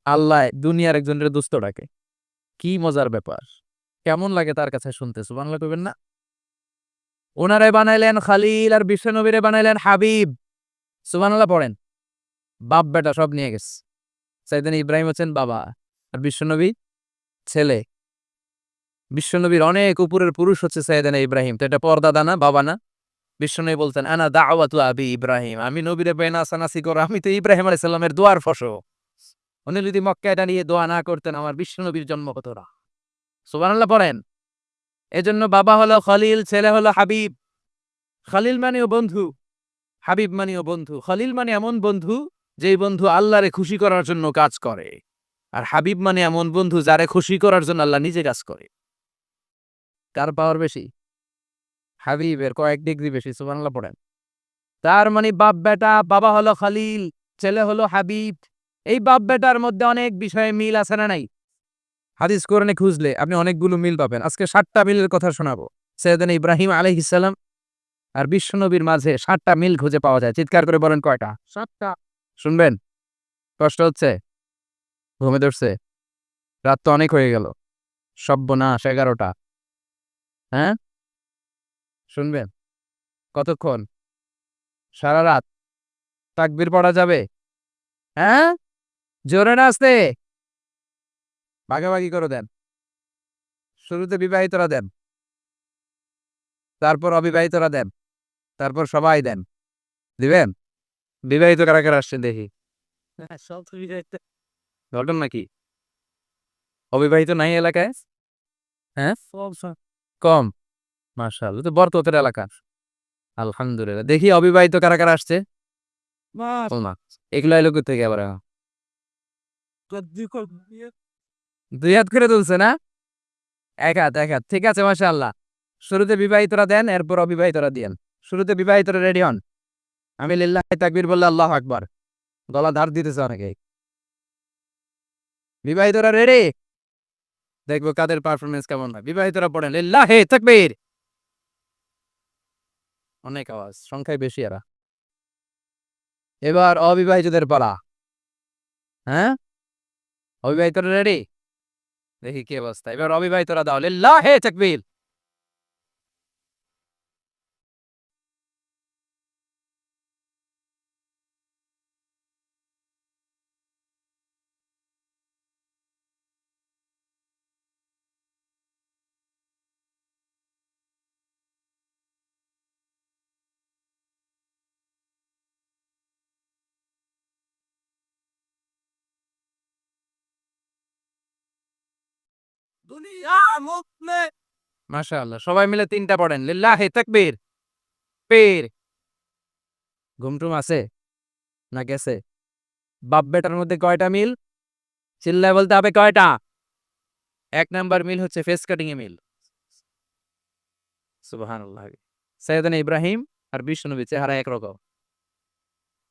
আল্লাহ দুনিয়ার একজনের দোস্ত ডাকে। কি মজার ব্যাপার! কেমন লাগে তার কাছে শুনতে? সুবহানাল্লাহ কইবেন না? ওনারে বানাইলেন খালিল আর বিশ্বনবীরে বানাইলেন হাবিব। সুবহানাল্লাহ পড়েন। বাপ বেটা সব নিয়ে গেছে। সাইয়েদনা ইব্রাহিম হচ্ছেন বাবা, আর বিশ্বনবী ছেলে। বিশ্বনবীর অনেক উপরের পুরুষ হচ্ছে সাইয়েদনা ইব্রাহিম। তো এটা পরদাদা না, বাবা না? বিশ্বনবী বলতেন, আনা দাওয়াতু আবি ইব্রাহিম। আমি নবীরে বেনাসানাসি করো, আমি তো ইব্রাহিম আলাইহিস সালামের দোয়ার ফসল। উনি যদি মক্কায় দাঁড়িয়ে দোয়া না করতেন আমার বিশ্বনবীর জন্ম হতো না। সুবহানাল্লাহ পড়েন। এজন্য বাবা হলো খলিল, ছেলে হলো হাবিব। খলিল মানেও বন্ধু, হাবিব মানেও বন্ধু। খলিল মানে এমন বন্ধু যেই বন্ধু আল্লাহরে খুশি করার জন্য কাজ করে, আর হাবিব মানে এমন বন্ধু যারে খুশি করার জন্য আল্লাহ নিজে কাজ করে। কার পাওয়ার বেশি? হাবিবের কয়েক ডিগ্রি বেশি। সুবহানাল্লাহ পড়েন। তার মানে বাপ বেটা, বাবা হলো খলিল, ছেলে হলো হাবিব। এই বাপ বেটার মধ্যে অনেক বিষয়ে মিল আছে না নাই? হাদিস কোরআনে খুঁজলে আপনি অনেকগুলো মিল পাবেন। আজকে 7টা মিলের কথা শোনাবো। সাইয়েদনা ইব্রাহিম আলাইহিস সালাম আর বিশ্বনবীর মাঝে 7টা মিল খুঁজে পাওয়া যায়। চিৎকার করে বলেন কয়টা? 7টা। শুনবেন? কষ্ট হচ্ছে? ঘুমে ধরছে? রাত তো অনেক হয়ে গেল। সর্বনাশ 11টা। হ্যাঁ? শুনবেন? কতক্ষণ? সারা রাত? তাকবীর পড়া যাবে? হ্যাঁ? জোরে না আস্তে? ভাগাভাগি করে দেন। শুরুতে বিবাহিতরা দেন, তারপর অবিবাহিতরা দেন, তারপর সবাই দেন। দিবেন? বিবাহিত কারা কারা আসছেন দেখি। হ্যাঁ, সব তো বিবাহিত। ঘটন নাকি? অবিবাহিত নাই এলাকায়? হ্যাঁ? কম। মাশাআল্লাহ, তো বরকতের এলাকা। আলহামদুলিল্লাহ। দেখি অবিবাহিত কারা কারা আসছে? ও মা, এগুলা এলো কোত্থেকে আবার? 2 হাত করে তুলছে না? 1 হাত, 1 হাত। ঠিক আছে, মাশাআল্লাহ। শুরুতে বিবাহিতরা দেন, এরপর অবিবাহিতরা দিয়েন। শুরুতে বিবাহিতরা রেডি হন। আমি লিল্লাহি তাকবীর বললে আল্লাহু আকবার। গলা ধার দিতেছে অনেকেই। বিবাহিতরা রেডি? দেখবো কাদের পারফরম্যান্স কেমন হয়। বিবাহিতরা পড়েন লিল্লাহি তাকবীর। অনেক আওয়াজ, সংখ্যায় বেশি এরা। এবার অবিবাহিতদের পালা। হ্যাঁ? অবিবাহিতরা রেডি? দেখি কি অবস্থা। এবার অবিবাহিতরা দাও লিল্লাহি তাকবীর। মাশাআল্লাহ, সবাই মিলে তিনটা পড়েন। লিল্লাহি তাকবীর। পীর। ঘুমটুম আছে না গেছে? বাপ বেটার মধ্যে কয়টা মিল? চিল্লায় বলতে হবে কয়টা? এক নাম্বার মিল হচ্ছে ফেস কাটিং এ মিল। সুবহানাল্লাহ। সাইয়েদনা ইব্রাহিম আর বিশ্বনবী চেহারা একরকম।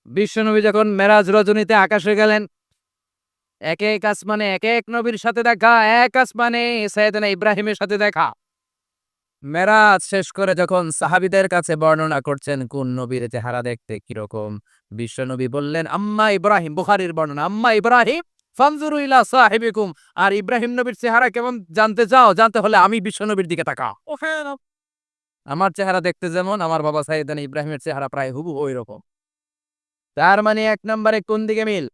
বিশ্বনবী যখন মেরাজ রজনীতে আকাশে গেলেন, এক এক আসমানে এক এক নবীর সাথে দেখা, এক আসমানে সাইয়েদনা ইব্রাহিমের সাথে দেখা। মেরাজ শেষ করে যখন সাহাবীদের কাছে বর্ণনা করছেন কোন নবীর চেহারা দেখতে কিরকম, বিশ্বনবী বললেন আম্মা ইব্রাহিম, বুখারীর বর্ণনা, আম্মা ইব্রাহিম ফানজুরু ইলা সাহিবিকুম, আর ইব্রাহিম নবীর চেহারা কেমন জানতে চাও? জানতে হলে আমি বিশ্বনবীর দিকে তাকাও। আমার চেহারা দেখতে যেমন, আমার বাবা সাইয়েদনা ইব্রাহিমের চেহারা প্রায় হুবহু ওইরকম। তার মানে এক নম্বরে কোন দিকে মিল?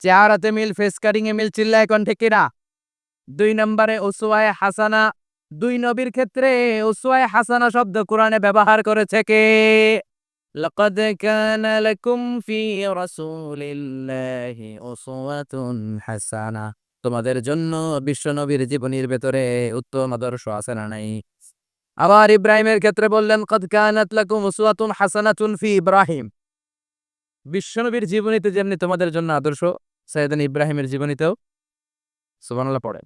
চেহারাতে মিল, ফেস কাটিং এ মিল, চিল্লায় কোন ঠিক কিনা? দুই নম্বরে উসওয়ায়ে হাসানা, দুই নবীর ক্ষেত্রে উসওয়ায়ে হাসানা শব্দ কোরআনে ব্যবহার করেছে কে? লাকাদ কানা লাকুম ফি রাসূলিল্লাহি উসওয়াতুন হাসানা, তোমাদের জন্য বিশ্বনবীর জীবনীর ভেতরে উত্তম আদর্শ আছে না নাই? আবার ইব্রাহিমের ক্ষেত্রে বললেন কদ কানাত লাকুম উসওয়াতুন হাসানাতুন ফি ইব্রাহিম, বিশ্বনবীর জীবনীতে যেমনি তোমাদের জন্য আদর্শ, সাইয়েদনা ইব্রাহিমের জীবনীতেও সুবহানাল্লাহ পড়ে।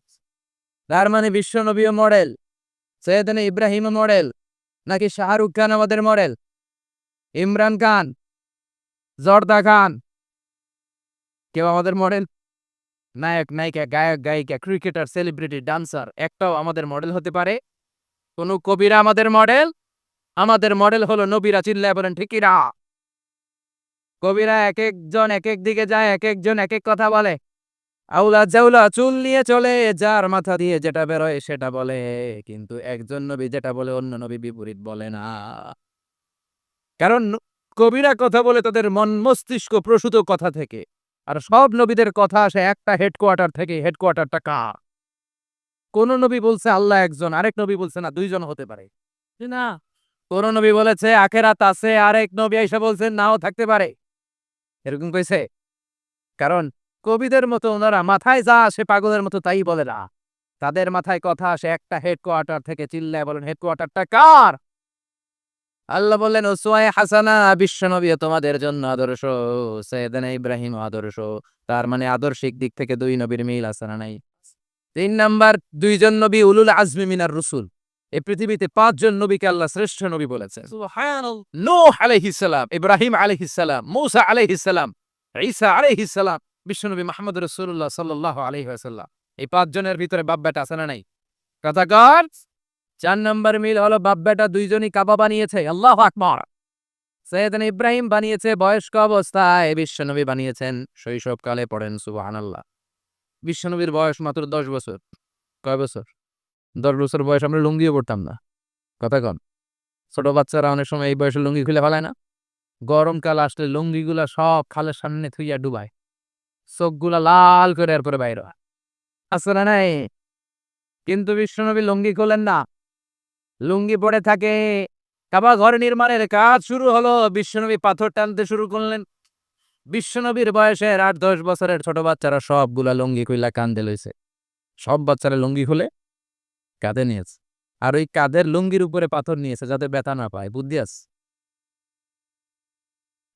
তার মানে বিশ্বনবীও মডেল, সৈয়দনা ইব্রাহিমও মডেল, নাকি শাহরুখ খান আমাদের মডেল, ইমরান খান, জর্দা খান কেউ আমাদের মডেল? নায়ক নায়িকা, গায়ক গায়িকা, ক্রিকেটার, সেলিব্রিটি, ডান্সার একটাও আমাদের মডেল হতে পারে? কোন কবিরা আমাদের মডেল? আমাদের মডেল হলো নবীরা, চিল্লায় বলেন ঠিক কিনা? কবিরা এক একজন এক এক দিকে যায়, এক একজন এক এক কথা বলে। আউলা জাউলা চুল নিয়ে চলে, যার মাথা দিয়ে যেটা বেরোয় সেটা বলে, কিন্তু একজন নবী যেটা বলে অন্য নবী বিপরীত বলে না। কারণ কবিরা কথা বলে তাদের মন মস্তিষ্ক প্রসূত কথা থেকে, আর সব নবীদের কথা আসে একটা হেডকোয়ার্টার থেকে। হেডকোয়ার্টারটা কার? কোন নবী বলছে আল্লাহ একজন, আরেক নবী বলছে না দুইজন হতে পারে, না। কোন নবী বলেছে আখেরাত আছে, আরেক নবী এসে বলছেন নাও থাকতে পারে, এরকম কইছে? কারণ কবিদের মতো ওনারা মাথায় যা আসে পাগলের মতো তাই বলে না, তাদের মাথায় কথা আসে একটা হেডকোয়ার্টার থেকে। চিল্লায় বলেন হেডকোয়ার্টারটা কার? আল্লাহ বললেন উসওয়ায়ে হাসানা, বিশ্বনবী তোমাদের জন্য আদর্শ, সাইয়েদনা ইব্রাহিম আদর্শ। তার মানে আদর্শিক দিক থেকে দুই নবীর মিল আছে না নাই? তিন নাম্বার, দুইজন নবী উলুল আজমি মিনার রুসুল। এই পৃথিবীতে পাঁচজন নবীকে আল্লাহ শ্রেষ্ঠ নবী বলেছে। সুবহানাল্লাহ। নূহ আলাইহিস সালাম, ইব্রাহিম আলাইহিস সালাম, মূসা আলাইহিস সালাম, ঈসা আলাইহিস সালাম, বিশ্বনবী মুহাম্মদ রাসূলুল্লাহ সাল্লাল্লাহু আলাইহি ওয়াসাল্লাম। এই পাঁচজনের ভিতরে বাপ বেটা আছে না নাই? কথা কর। চার নম্বর মিল হলো বাপ বেটা দুইজনই কাবা বানিয়েছে। আল্লাহু আকবার। সৈয়দনা ইব্রাহিম বানিয়েছে বয়স্ক অবস্থায়, বিশ্বনবী বানিয়েছেন শৈশবকালে। পড়েন সুবহানাল্লাহ। বিশ্বনবীর বয়স মাত্র ১০ বছর। কয় বছর? ১০ বছর বয়স আমরা লুঙ্গিও পড়তাম না। কথা কন। ছোট বাচ্চারা অনেক সময় এই বয়সে লুঙ্গি খুলে ফেলায় না? গরমকাল আসলে লুঙ্গিগুলা সব খালের সামনে থুইয়া ডুবায়, চোখগুলা লাল করে এরপরে বাইর হয়। আছে না নাই? কিন্তু বিশ্বনবী লুঙ্গি খোলেন না, লুঙ্গি পড়ে থাকে। কাবা ঘর নির্মাণের কাজ শুরু হলো, বিশ্বনবী পাথর টানতে শুরু করলেন। বিশ্বনবীর বয়সের ৮-১০ বছরের ছোট বাচ্চারা সবগুলা লুঙ্গি খুইলা কান্দে লইছে। সব বাচ্চারা লুঙ্গি খুলে কাঁধে নিয়েছে, আর ওই কাঁধের লুঙ্গির উপরে পাথর নিয়েছে যাতে ব্যথা না পায়। বুদ্ধি আছে?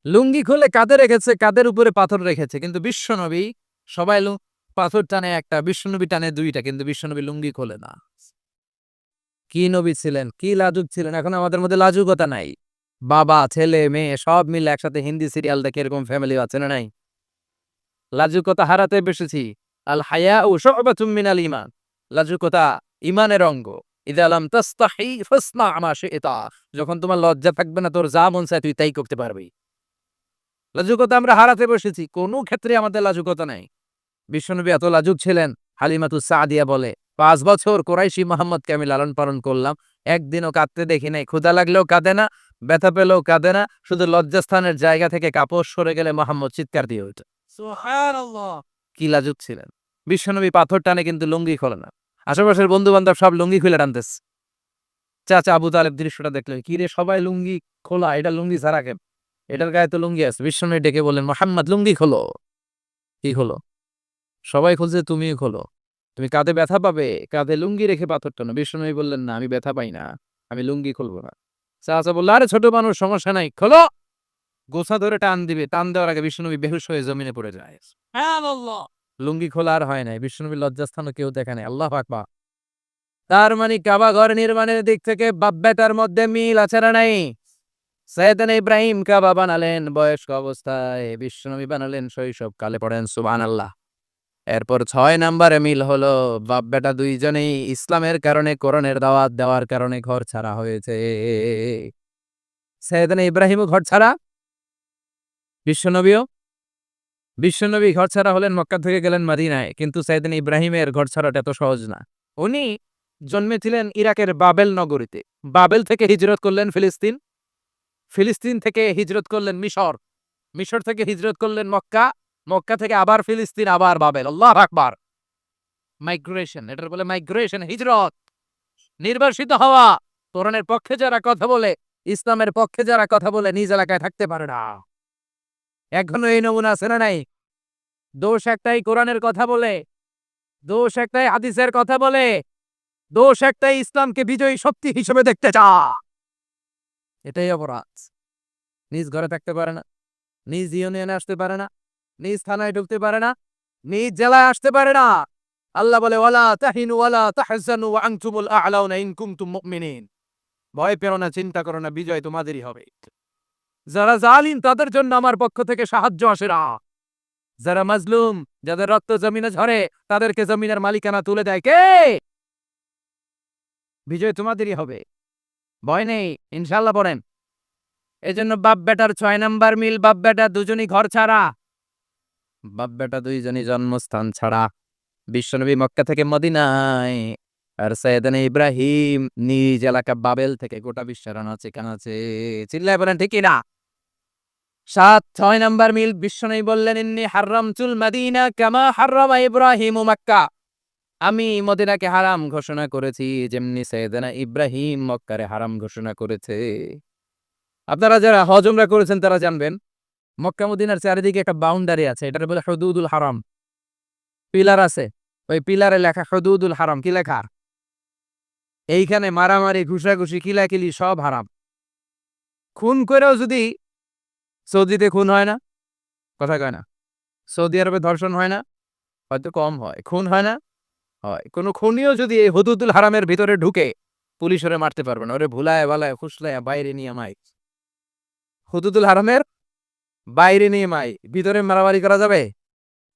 লুঙ্গি খুলে কাঁধে রেখেছে, কাঁধের উপরে পাথর রেখেছে, কিন্তু বিশ্বনবী সবাই পাথর টানে একটা, বিশ্বনবী টানে দুইটা, কিন্তু বিশ্বনবী লুঙ্গি খোলে না। কি নবী ছিলেন, কি লাজুক ছিলেন! এখন আমাদের মধ্যে লাজুকতা নাই। বাবা ছেলে মেয়ে সব মিলে একসাথে হিন্দি সিরিয়াল দেখে, এরকম ফ্যামিলি আছে না নাই? লাজুকতা হারাতে বসেছি। আল হায়াউ শু'বাতুম মিনাল ঈমান, লাজুকতা ঈমানের অঙ্গ। ইযা লাম তাস্তাহি ফাসনা মা শি'তা, যখন তোমার লজ্জা থাকবে না, তোর যা মন চায় তুই তাই করতে পারবি। লাজুকতা আমরা হারাতে বসেছি, কোনো ক্ষেত্রে আমাদের লাজুকতা নাই। বিশ্বনবী এত লাজুক ছিলেন, হালিমাতুস সাদিয়া বলে ৫ বছর কোরাইশি মুহাম্মদকে আমি লালন পালন করলাম, একদিনও কাঁদতে দেখি নাই। ক্ষুধা লাগলেও কাঁদে না, ব্যথা পেলেও কাঁদে না, শুধু লজ্জাস্থানের জায়গা থেকে কাপড় সরে গেলে মুহাম্মদ চিৎকার দিয়ে ওঠে। সুবহানাল্লাহ। কি লাজুক ছিলেন! বিশ্বনবী পাথর টানে কিন্তু লুঙ্গি খোলে না। আশেপাশের বন্ধু বান্ধব সব লুঙ্গি খুলে টানতেছে। চাচা আবু তালেব দৃশ্যটা দেখলেন, কি রে সবাই লুঙ্গি খোলা, এটা লুঙ্গি ছাড়া কেন? এটার গায়ে তো লুঙ্গি আছে। বিশ্বনবী ডেকে বললেন মুহাম্মদ লুঙ্গি খোলো। কি হলো? সবাই খুলছে, তুমিও খোলো। তুমি কাঁধে ব্যথা পাবে, কাঁধে লুঙ্গি রেখে পাথর টানো। বিশ্বনবী বললেন, না আমি ব্যথা পাই না, আমি লুঙ্গি খুলবো না। চাচা বলল, আরে ছোট মানুষ, সমস্যা নাই, খোলো। গোছা ধরে টান দিবে, টান দেওয়ার আগে বিশ্বনবী বেহুশ হয়ে জমিনে পড়ে যায়। লুঙ্গি খোলা আর হয় নাই, বিশ্বনবীর লজ্জাস্থানও কেউ দেখে নাই। আল্লাহু আকবার। তার মানে কাবা ঘর নির্মাণের দিক থেকে বাপ বেটার মধ্যে মিল আছে না নাই? সাইয়েদনা ইব্রাহিম কাবা বানালেন বয়স্ক অবস্থায়, বিশ্বনবী বানালেন শৈশবকালে। পড়েন সুবহানাল্লাহ। এরপর ৬ নাম্বারে মিল হলো বাপ বেটা দুইজনেই ইসলামের কারণে, কোরআনের দাওয়াত দেওয়ার কারণে ঘর ছাড়া হয়েছে। সাইয়েদনা ইব্রাহিমও ঘর ছাড়া, বিশ্বনবীও। বিশ্বনবী ঘর ছাড়া হলেন, মক্কা থেকে গেলেন মদিনায়। কিন্তু সাইয়েদনা ইব্রাহিমের ঘর ছাড়াটা এত সহজ না। উনি জন্মেছিলেন ইরাকের বাবেল নগরীতে। বাবেল থেকে হিজরত করলেন ফিলিস্তিন, ফিলিস্তিন থেকে হিজরত করলেন মিশর, মিশর থেকে হিজরত করলেন মক্কা, মক্কা থেকে আবার ফিলিস্তিন, আবার বাবেল। আল্লাহু আকবার। মাইগ্রেশন, এটার বলে মাইগ্রেশন, হিজরত, নির্বাসিত হওয়া। কোরআনের পক্ষে যারা কথা বলে, ইসলামের পক্ষে যারা কথা বলে, নিজ এলাকায় থাকতে পারে না। এখনো এই নমুনা আছে না নাই? দোষ একটাই, কোরআনের কথা বলে, দোষ একটাই, হাদিসের কথা বলে, দোষ একটাই, ইসলামকে বিজয়ী শক্তি হিসেবে দেখতে চা। এটাই অপরাধ। নিজ ঘরে থাকতে পারে না, নিজ ইউনিয়নে আসতে পারে না, নিজ থানায় ঢুকতে পারে না, নিজ জেলায় আসতে পারে না। আল্লাহ বলে, ওয়ালা তাহিনু ওয়ালা তাহজানু ওয়া আনতুমুল আ'লাউনা ইন কুনতুম মুমিনিন। ভয় পেও না, চিন্তা করো না, বিজয় তোমাদেরই হবে। যারা জালিম তাদের জন্য আমার পক্ষ থেকে সাহায্য আসে না। যারা মাজলুম, যাদের রক্ত জমিনে ঝরে, তাদেরকে জমিনের মালিকানা তুলে দেয় কে? বিজয় তোমাদেরই হবে, ভয় নেই, ইনশাআল্লাহ। পড়েন। এজন্য বাপ বেটার ৬ নাম্বার মিল, বাপ বেটা দুজনই ঘর ছাড়া, বাপ বেটা দুইজনই জন্মস্থান ছাড়া। বিশ্বনবী মক্কা থেকে মদিনায়, আর সাইয়েদনা ইব্রাহিম নিজ এলাকা বাবেল থেকে গোটা বিশ্বের আনাচে কানাচে। চিল্লায় বলেন ঠিক কিনা? ৬ নাম্বার মিল, বিশ্বনবী বললেন, ইন্নী হাররামতুল মাদিনা কামা হাররামা ইব্রাহিমু মক্কা। আমি মদিনাকে হারাম ঘোষণা করেছি, যেমনি সাইয়েদনা ইব্রাহিম মক্কারে হারাম ঘোষণা করেছে। আপনারা যারা হজ উমরা করেছেন তারা জানবেন, মক্কা মদিনার চারিদিকে একটা বাউন্ডারি আছে, এটার বলে হুদুদুল হারাম। পিলার আছে, ওই পিলারে লেখা হুদুদুল হারাম। কি লেখা? এইখানে মারামারি, ঘুষাঘুষি, কিলাকিলি সব হারাম। খুন করেও যদি, সৌদিতে খুন হয় না, কথা কয় না? সৌদি আরবে ধর্ষণ হয় না, হয়তো কম হয়। খুন হয় না, হয়। কোন খুনিও যদি এই হুদুদুল হারামের ভিতরে ঢুকে, পুলিশ ওরে মারতে পারবে না। ওরে ভুলায় বালায় ফুসলায় বাইরে নিয়ে মাই। হুদুদুল হারামের বাইরে নিয়ে মাই, ভিতরে মারামারি করা যাবে?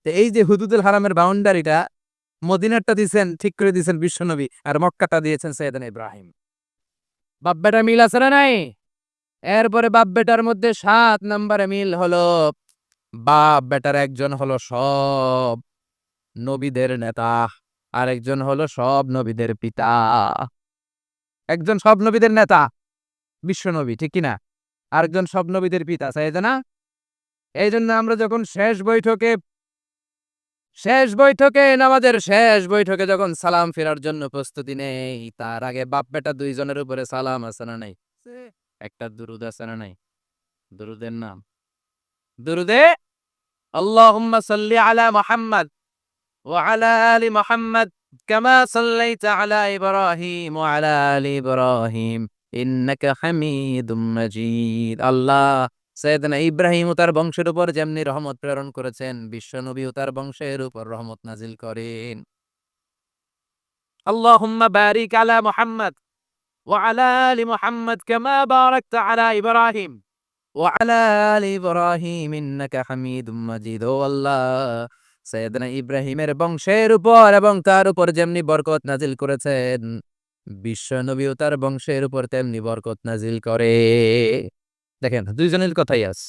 তো এই যে হুদুদুল হারামের বাউন্ডারিটা, মদিনারটা দিয়েছেন, ঠিক করে দিয়েছেন বিশ্বনবী, আর মক্কাটা দিয়েছেন সাইয়েদনা ইব্রাহিম। বাপ বেটা মিল আছে না নাই? এরপরে বাপ বেটার মধ্যে ৭ নম্বরে মিল হলো, বাপ বেটার একজন হলো সব নবীদের নেতা, আর একজন হলো সব নবীদের পিতা। একজন সব নবীদের নেতা, বিশ্বনবী, ঠিক কিনা? আরেকজন সব নবীদের পিতা, সাইয়েদনা। এই জন্য আমরা যখন শেষ বৈঠকে, নামাজের শেষ বৈঠকে যখন সালাম ফেরার জন্য প্রস্তুতি নেই, তার আগে বাপ বেটা দুইজনের উপরে সালাম আছে না নাই? একটা দুরুদ আছে না নাই? দুরুদের নাম দুরুদে আল্লাহুম্মা সাল্লি আলা মুহাম্মাদ ওয়া আলা আলি মুহাম্মাদ কামা সাল্লাইতা আলা ইব্রাহিম ওয়া আলা আলি ইব্রাহিম ইন্নাকা হামিদুম মাজিদ। আল্লাহ সাইয়েদনা ইব্রাহিম ও তার বংশের উপর যেমনি রহমত প্রেরণ করেছেন, বিশ্বনবী ও তার বংশের উপর রহমত নাজিল করেন। আল্লাহুম্মা বারিক আলা মুহাম্মাদ ওয়া আলা আলি মুহাম্মাদ কামা বারাকতা আলা ইব্রাহিম ওয়া আলা আলি ইব্রাহিম ইন্নাকা হামিদুম মাজিদ। ও আল্লাহ, সাইয়েদনা ইব্রাহিমের বংশের উপর এবং তার উপর যেমনি বরকত নাজিল করেছেন, বিশ্বনবী ও তার বংশের উপর তেমনি বরকত নাজিল করে। দেখেন, দুইজনের কথাই আছে,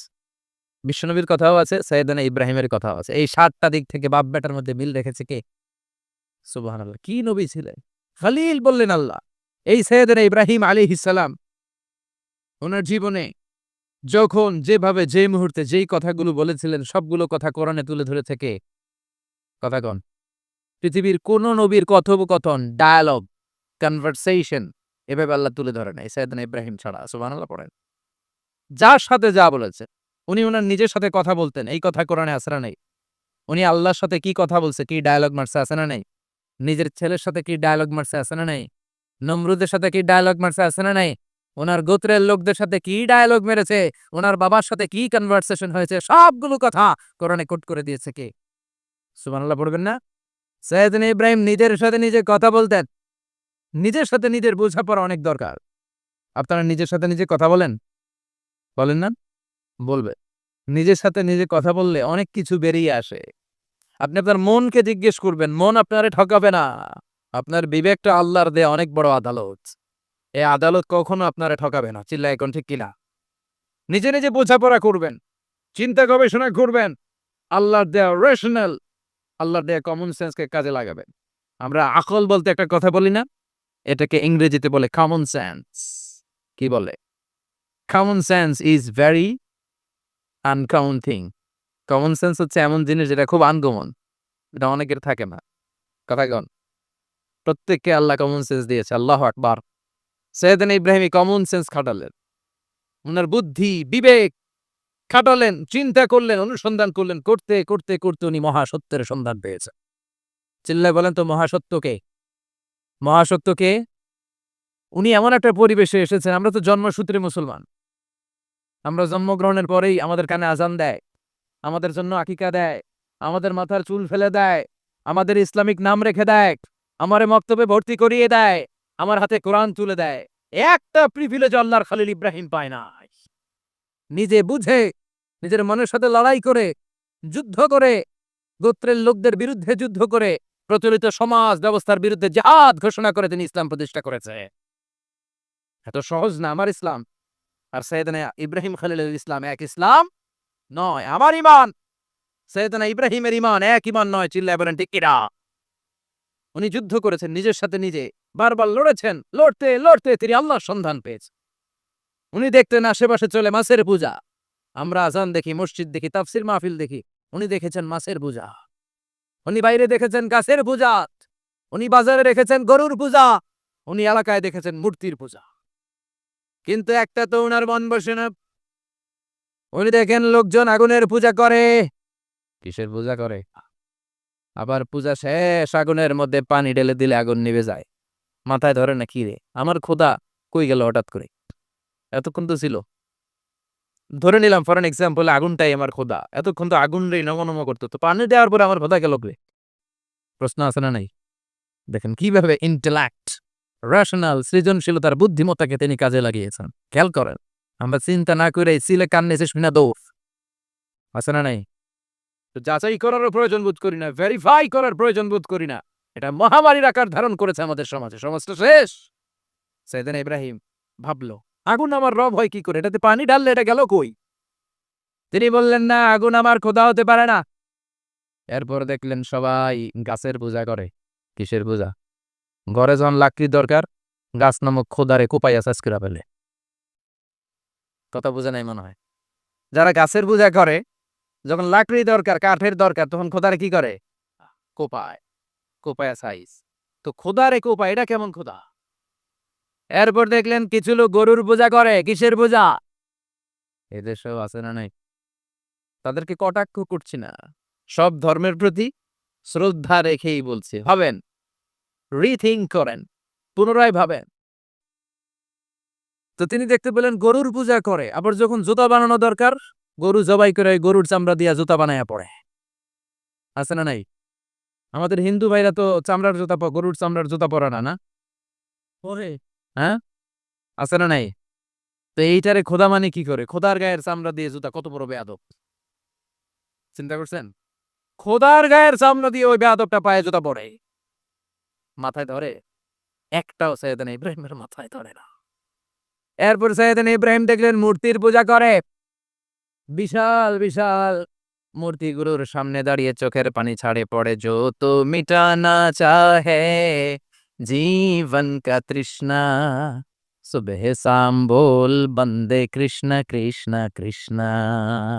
বিশ্বনবীর কথাও আছে, সাইয়েদনা ইব্রাহিমের কথাও আছে। এই ৭টা দিক থেকে বাপ বেটার মধ্যে মিল রেখেছে কে? সুবহানাল্লাহ। কি নবী ছিলেন! খলিল বললেন আল্লাহ। এই সাইয়েদনা ইব্রাহিম আলাইহিস সালাম ওনার জীবনে যখন যেভাবে, যে মুহূর্তে যেই কথাগুলো বলেছিলেন, সবগুলো কথা কোরআনে তুলে ধরে থেকে, কথা কন, পৃথিবীর কোন নবীর কথোপকথন, ডায়ালগ, কনভারসেশন এভাবে আল্লাহ তুলে ধরে নাই সাইয়েদনা ইব্রাহিম ছাড়া। সুবহানাল্লাহ পড়েন। যার সাথে যা বলেছে, উনি ওনার নিজের সাথে কথা বলতেন, এই কথা কোরআনে আছে না নাই? উনি আল্লাহর সাথে কি কথা বলছে, কি ডায়ালগ মারছে, আছে না নাই? নিজের ছেলের সাথে কি ডায়লগ মারছে, আছে না নাই? নমরুদের সাথে কি ডায়লগ মারছে, আছে না নাই? ওনার গোত্রের লোকদের সাথে কি ডায়লগ মেরেছে, ওনার বাবার সাথে কি কনভারসেশন হয়েছে, সবগুলো কথা কোরআনে কোট করে দিয়েছে কে? সুবহানাল্লাহ পড়বেন না? সৈয়দনা ইব্রাহিম নিজের সাথে নিজে কথা বলতেন। নিজের সাথে নিজের বোঝাপড়া অনেক দরকার। আপনারা নিজের সাথে নিজে কথা বলেন? বলেন না? বলবে। নিজের সাথে নিজে কথা বললে অনেক কিছু বেরিয়ে আসে। আপনি আপনার মনকে জিজ্ঞেস করবেন, মন আপনারে ঠকাবে না। আপনার বিবেকটা আল্লাহর দেয়া অনেক বড় আদালত। এই আদালত কখনো আপনারে ঠকাবে না। চিল্লায় এখন ঠিক কিনা? নিজে নিজে বোঝাপড়া করবেন, চিন্তা গবেষণা করবেন, আল্লাহর দেয়া রেশনাল, আল্লাহর দেয়া কমন সেন্সকে কাজে লাগাবেন। আমরা আকল বলতে একটা কথা বলি না? এটাকে ইংরেজিতে বলে কমন সেন্স। কি বলে? Common sense is very uncommon thing. Common sense হচ্ছে এমন জিনিস যেটা খুব আনকমন। এটা অনেকের থাকে না। কথা কন? প্রত্যেককে আল্লাহ কমন সেন্স দিয়েছে। আল্লাহু আকবার। সৈয়দনা ইব্রাহিম কমন সেন্স খাটালেন। উনার বুদ্ধি, বিবেক খাটালেন, চিন্তা করলেন, অনুসন্ধান করলেন। করতে, করতে, করতে উনি মহাসত্যের সন্ধান পেয়েছেন। চিল্লায় বলেন তো মহাসত্য কে? মহাসত্য কে? উনি এমন একটা পরিবেশে এসেছেন, আমরা তো জন্মসূত্রে মুসলমান। আমরা জন্মগ্রহণের পরেই আমাদের কানে আজান দেয়, আমাদের জন্য আকিকা দেয়, আমাদের মাথার চুল ফেলে দেয়, আমাদের ইসলামিক নাম রেখে দেয়, আমারে মক্তবে ভর্তি করিয়ে দেয়, আমার হাতে কোরআন তুলে দেয়। একটা প্রিভিলেজ আল্লাহর খলিল ইব্রাহিম পায় নাই। নিজে বুঝে, নিজের মনের সাথে লড়াই করে, যুদ্ধ করে, গোত্রের লোকদের বিরুদ্ধে যুদ্ধ করে, প্রচলিত সমাজ ব্যবস্থার বিরুদ্ধে জিহাদ ঘোষণা করে তিনি ইসলাম প্রতিষ্ঠা করেছে। এত সহজ না আমার ইসলাম। আর সৈয়দনা ইব্রাহিম খলিলুল ইসলাম এক ইসলাম নয়। আমার ঈমান সৈয়দনা ইব্রাহিমের ঈমান এক ঈমান নয়। চিল্লায় বলেন ঠিক কিনা? উনি যুদ্ধ করেছেন নিজের সাথে নিজে, বারবার লড়েছেন। লড়তে লড়তে তিনি আল্লাহর সন্ধান পেয়েছেন। উনি দেখতেন আশেপাশে চলে মাছের পূজা। আমরা আজান দেখি, মসজিদ দেখি, তাফসির মাহফিল দেখি। উনি দেখেছেন মাছের পূজা। উনি বাইরে দেখেছেন গাছের পূজা। উনি বাজারে দেখেছেন গরুর পূজা। উনি এলাকায় দেখেছেন মূর্তির পূজা। কিন্তু একটা তো উনার মন বসে না। উনি দেখেন লোকজন আগুনের পূজা করে। কিসের পূজা করে? আবার পূজা শেষ আগুনের মধ্যে পানি ঢেলে দিলে আগুন নিভে যায়। মাথায় ধরে না কি রে, আমার খোদা কই গেল হঠাৎ করে? এতক্ষণ তো ছিল। ধরে নিলাম ফর এন এক্সাম্পল আগুনটাই আমার খোদা। এতক্ষণ তো আগুন রে নমনম করতো, তো পানি দেওয়ার পরে আমার খোদা গেল কে? প্রশ্ন আছে না নাই? দেখেন কিভাবে ইন্টেলেক্ট, রেশনাল, সৃজনশীলতার বুদ্ধিমত্তাকে তিনি কাজে লাগিয়েছেন। খেয়াল করেন, আমরা চিন্তা না করে সিলে কান নেছে শুনে দৌড়। আছে না নাই? তো যাচাই করারও প্রয়োজন বোধ করি না, ভেরিফাই করার প্রয়োজন বোধ করি না। এটা মহামারীর আকার ধারণ করেছে আমাদের সমাজে। সমাজটা শেষ। সৈয়দনা ইব্রাহিম ভাবলো, আগুন আমার রব হয় কি করে? এটাতে পানি ঢাললে এটা গেল কই? তিনি বললেন না, আগুন আমার খোদা হতে পারে না। এরপর দেখলেন সবাই গাছের পূজা করে। কিসের পূজা? ঘরে যখন লাকড়ির দরকার, গাছ নামক খোদারে কোপাইয়া সাজ করে ফেলে। কথা বোঝা নাই মনে হয়? যারা গাছের পূজা করে, যখন লাকড়ি দরকার, কাঠের দরকার, তখন খোদারে কি করে? কোপায়। কোপায়া সাইজ। তো খোদারে কোপায়, এটা কেমন খোদা? এরপর দেখলেন কিছু লোক গরুর পূজা করে। কিসের পূজা? এদেশেও আছে না নাই? তাদেরকে কটাক্ষ করছি না, সব ধর্মের প্রতি শ্রদ্ধা রেখেই বলছি। ভাবেন, রিথিঙ্ক করেন, পুনরায় ভাবেন। তো তিনি দেখতে পেলেন গরুর পূজা করে, আবার যখন জুতা বানানো দরকার, গরু জবাই করে গরুর চামড়া দিয়া জুতা বানায়া পড়ে। আছে না নাই? আমাদের হিন্দু ভাইরা তো চামড়ার জুতা, গরুর চামড়ার জুতা পরে না, না পরে? হ্যাঁ, আছে না নাই? তো এইটারে খোদা মানে কি করে? খোদার গায়ের চামড়া দিয়ে জুতা, কত বড় বেয়াদব! চিন্তা করছেন? খোদার গায়ের চামড়া দিয়ে ওই বেয়াদবটা পায়ে জুতা পরে। মাথায় ধরে? একটাও সৈয়দনা ইব্রাহিমের মাথায় ধরে না। এরপর সৈয়দনা ইব্রাহিম দেখলেন মূর্তির পূজা করে। বিশাল বিশাল মূর্তিগুলোর সামনে দাঁড়িয়ে চোখের পানি ছাড়ে পড়ে। जो तो मिटाना चाहे जीवन का तृष्णा सुबह शाम बोल बंदे কৃষ্ণ কৃষ্ণ কৃষ্ণ।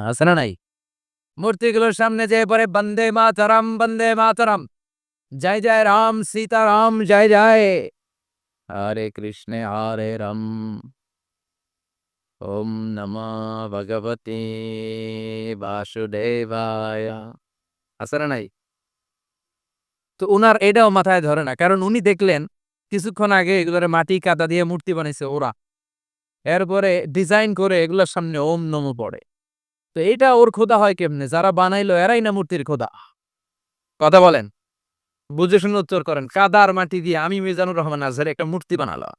আছে না নাই? মূর্তিগুলোর সামনে যেয়ে পড়ে বন্দে মাতরম, বন্দে মাতরম, জয় জয় রাম সীতারাম, জয় জয় হরে কৃষ্ণ হরে রাম, ওম নমঃ ভগবতে বাসুদেবায়। আছে না নাই? তো উনার এটাও মাথায় ধরে না, কারণ উনি দেখলেন কিছুক্ষণ আগে এগুলোর মাটি কাদা দিয়ে মূর্তি বানাইছে ওরা, এরপরে ডিজাইন করে এগুলোর সামনে ওম নমো পড়ে। তো এটা ওর খোদা হয় কেমনে? যারা বানাইলো এরাই না মূর্তির খোদা। কথা বলেন, বুঝে শুনে উত্তর করেন। কাদার মাটি দিয়ে আমি মিজানুর রহমান আজহারি একটা মূর্তি বানালাম,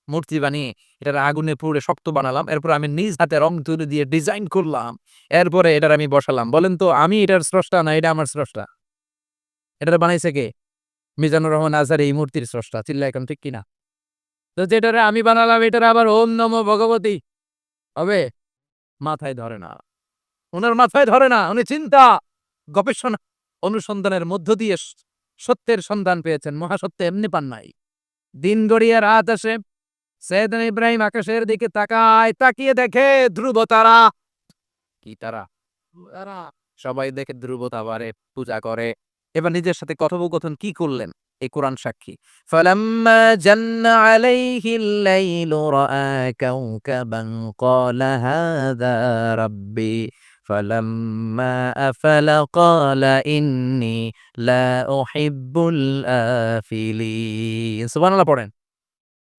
মূর্তি বানিয়ে এটার আগুনে পুড়ে শক্ত বানালাম, এরপর আমি নিজ হাতে রং তুলি দিয়ে ডিজাইন করলাম, এরপরে এটার আমি বসালাম। বলেন তো আমি এটার স্রষ্টা না এটা আমার স্রষ্টা? এটার বানাইছে কে? মিজানুর রহমান আজহারি এই মূর্তির স্রষ্টা। চিল্লা এখন ঠিক কিনা? তো যেটারে আমি বানালাম এটার আবার ওম নমো ভগবতী হবে? মাথায় ধরে না, ওনার মাথায় ধরে না। উনি চিন্তা গবেষণা অনুসন্ধানের মধ্য দিয়ে সত্যের সন্ধান পেয়েছেন, মহাসত্য এমনি পান নাই। দিন গড়িয়ে রাত আসে, সৈয়দনা ইব্রাহিম আকাশের দিকে তাকায়, তাকিয়ে দেখে ধ্রুব তারা। কি তারা? তারা। সবাই দেখে ধ্রুব তারারে পূজা করে। এবার নিজের সাথে কথোপকথন কি করলেন এই কোরআন সাক্ষী। ফালাম্মা জান্না আলাইহিল লাইলু রাআ কাওকাবান ক্বালা হাযা রাব্বি ফালাম্মা আফালা ক্বালা ইন্নী লা উহিব্বুল আফিলিন। সুবহানাল্লাহ পড়েন।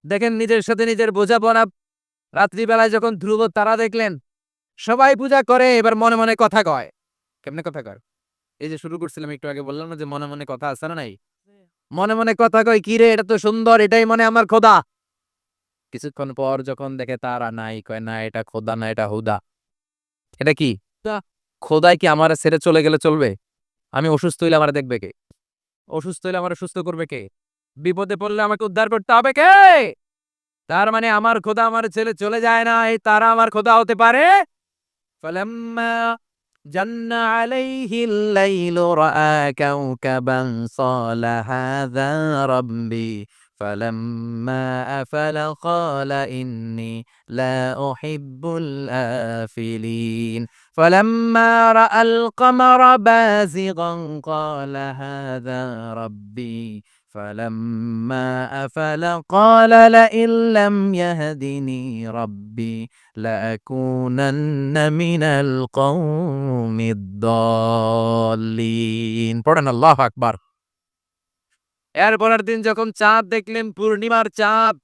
দেখেন নিজের সাথে নিজের বোঝাপড়া। রাত্রিবেলায় যখন ধ্রুব তারা দেখলেন, সবাই পূজা করে, এবার মনে মনে কথা কয়। কেমনে কথা কয়? এই যে শুরু করছিলাম একটু আগে, বললাম না যে মনে মনে কথা আছে না নাই? মনে মনে কথা কয়, কি রে এটা তো সুন্দর, এটাই মনে আমার খোদা। কিছুক্ষণ পর যখন দেখে তারা নাই, কয় না এটা খোদা না, এটা হুদা। এটা কি? খোদাই কি আমার ছেড়ে চলে গেলে চলবে? আমি অসুস্থ হইলে আমার দেখবে কে? অসুস্থ হইলে আমার সুস্থ করবে কে? বিপদে পড়লে আমাকে উদ্ধার করতে হবে কে? তার মানে আমার খোদা আমার ছেলে চলে যায় না, এই তারা আমার খোদা হতে পারে? ফালাম্মা জান্না আলাইহিল লাইলু রাআ কাওকাবান ক্বালা হাযা রাব্বি ফালাম্মা আফালা ক্বালা ইন্নী লা উহিব্বুল আফিলিন ফালাম্মা রাআল কমারা বাযিগান ক্বালা হাযা রাব্বি فلما أفل قال لئن لم يهدني ربي لأكونن من القوم الضالين পড়েন আল্লাহু আকবার। এরপরের দিন যখন চাঁদ দেখলেন, পূর্ণিমার চাঁদ,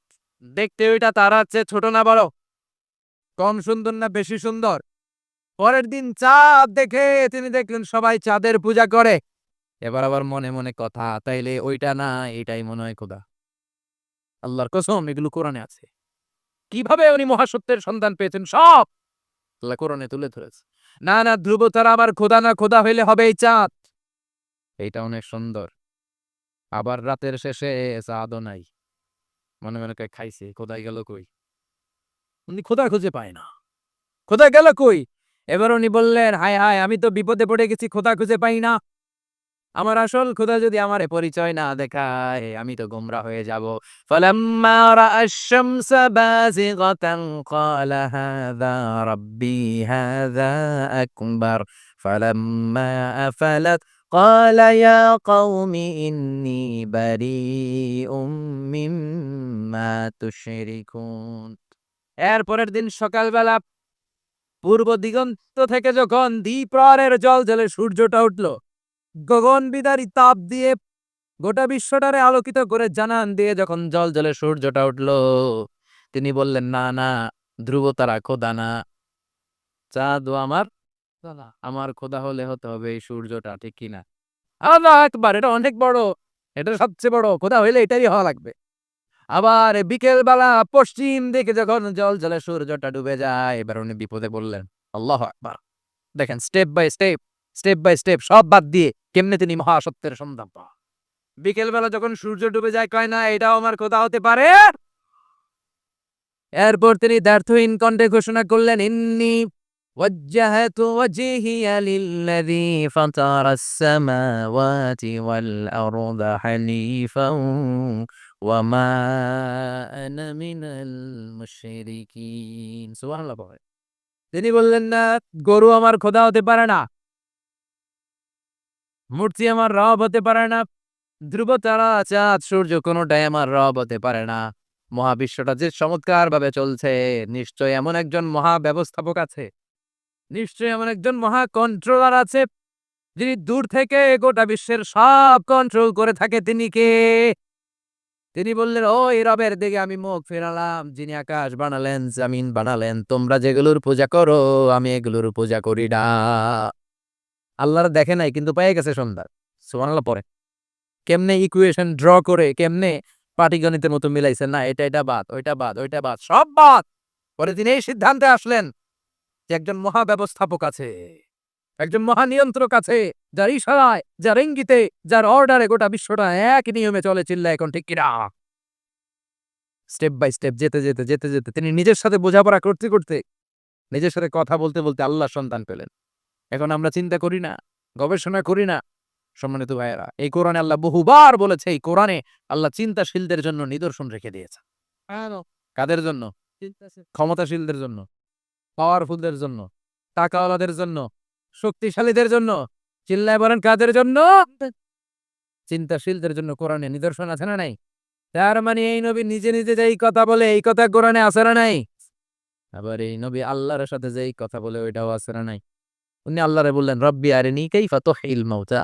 দেখতে ওইটা তারার চেয়ে ছোট না বড়? কম সুন্দর না বেশি সুন্দর? পরের দিন চাঁদ দেখে তিনি দেখলেন সবাই চাঁদের পূজা করে। এবার আবার মনে মনে কথা, তাইলে ওইটা না এটাই মনে হয় খোদা। আল্লাহর কসম এগুলো কোরআনে আছে। কিভাবে উনি মহাসত্যের সন্ধান পেয়েছেন সব আল্লাহ কোরআনে তুলে ধরেছে। না না, ধ্রুব তারা আমার খোদা না, খোদা হইলে হবে এই চাঁদ। এইটা অনেক সুন্দর। আবার রাতের শেষে চাঁদও নাই, মনে মনে কয় খাইছে, খোদাই গেল কই? উনি খোদা খুঁজে পায় না, খোদা গেল কই? এবার উনি বললেন, হায় হায়, আমি তো বিপদে পড়ে গেছি, খোদা খুঁজে পাই না। আমার আসল খোদা যদি আমারে পরিচয় না দেখায়, আমি তো গোমরা হয়ে যাব। ফালাম্মা রাআশ শামসা বাযিগাতান ক্বালা হাযা রাব্বি হাযা আকবার ফালাম্মা আফালাত ক্বালা ইয়া কওমি ইন্নী বারীউম মিম্মা তুশরিকুন। এরপরের দিন সকালবেলা পূর্ব দিগন্ত থেকে যখন দ্বিপ্রহরের জ্বলজ্বলে সূর্যটা উঠল, গগন বিদারী তাপ দিয়ে গোটা বিশ্বটারে আলোকিত করে জানান দিয়ে যখন জ্বলজ্বলে সূর্যটা উঠল, তিনি বললেন, না না, ধ্রুব তারা খোদা না, চাঁদও আমার খোদা। আমার খোদা হলে হতে হবে এই সূর্যটা, ঠিক কিনা? আল্লাহু আকবার, এটা অনেক বড়, এটা সবচেয়ে বড় খোদা হইলে এটাই হওয়া লাগবে। আবার বিকেল বেলা পশ্চিম দিকে যখন জ্বলজ্বলে সূর্যটা ডুবে যায়, এবার উনি বিপদে বললেন। আল্লাহু আকবার। দেখেন step by step, step by step সব বাদ দিয়ে কেমনে তিনি মহাসত্যের সন্ধান পান। বিকেল বেলা যখন সূর্য ডুবে যায়, কয় না এটাও আমার খোদা হতে পারে? এরপর তিনি দ্ব্যর্থহীন কণ্ঠে ঘোষণা করলেন, ইন্নী ওয়াজ্জাহাতু ওয়াজহিয়া লিল্লাযী ফাতারাস সামাওয়াতি ওয়াল আরদা হানিফান ওয়া মা আনা মিনাল মুশরিকিন। সুবহানাল্লাহ পড়ে। তিনি বললেন না, গরু আমার খোদা হতে পারে না, মূর্তি আমার রব হতে পারে না, ধ্রুব তারা চাঁদ সূর্য কোনোটাই আমার রব হতে পারে না। মহাবিশ্বটা যে চমৎকার ভাবে চলছে, নিশ্চয় এমন একজন মহা ব্যবস্থাপক আছে, নিশ্চয় এমন একজন মহা কন্ট্রোলার আছে, যিনি দূর থেকে গোটা বিশ্বের সব কন্ট্রোল করে থাকে তিনি কে? তিনি বললেন, ওই রবের দিকে আমি মুখ ফেরালাম যিনি আকাশ বানালেন, জমিন বানালেন। তোমরা যেগুলোর পূজা করো আমি এগুলোর পূজা করি না। আল্লাহর দেখে নাই কিন্তু পেয়ে গেছে সন্ধ্যা। সুবহানাল্লাহ পড়ে। কেমনে ইকুয়েশন ড্র করে কেমনে পাটিগণিতের মতো মিলাইছেন, না এটা বাদ, ওইটা বাদ, ওইটা বাদ, সব বাদ। পরে তিনি এই সিদ্ধান্তে আসলেন যে একজন মহা ব্যবস্থাপক আছে, একজন মহা নিয়ন্ত্রক আছে, যার ইশারায়, যার ইঙ্গিতে, যার অর্ডারে গোটা বিশ্বটা এক নিয়মে চলে। চিল্লা এখন ঠিক কিনা? স্টেপ বাই স্টেপ যেতে যেতে যেতে যেতে তিনি নিজের সাথে বোঝাপড়া করতে করতে, নিজের সাথে কথা বলতে বলতে আল্লাহর সন্তান পেলেন। এখন আমরা চিন্তা করি না, গবেষণা করি না। সম্মানিত ভাইয়েরা, এই কোরআনে আল্লাহ বহুবার বলেছে, এই কোরআনে আল্লাহ চিন্তাশীলদের জন্য নিদর্শন রেখে দিয়েছে। কাদের জন্য? ক্ষমতাশীলদের জন্য, পাওয়ারফুলদের জন্য, টাকাওয়ালাদের জন্য, শক্তিশালীদের জন্য। চিল্লায় বলেন কাদের জন্য? চিন্তাশীলদের জন্য কোরআনে নিদর্শন আছে না নাই? তার মানে এই নবী নিজে নিজে যেই কথা বলে এই কথা কোরআনে আছে না নাই? আবার এই নবী আল্লাহর সাথে যেই কথা বলে ওইটাও আছে না নাই? উনি আল্লাহরে বললেন, রব্বি আরিনী কাইফা তুহিল মাউতা।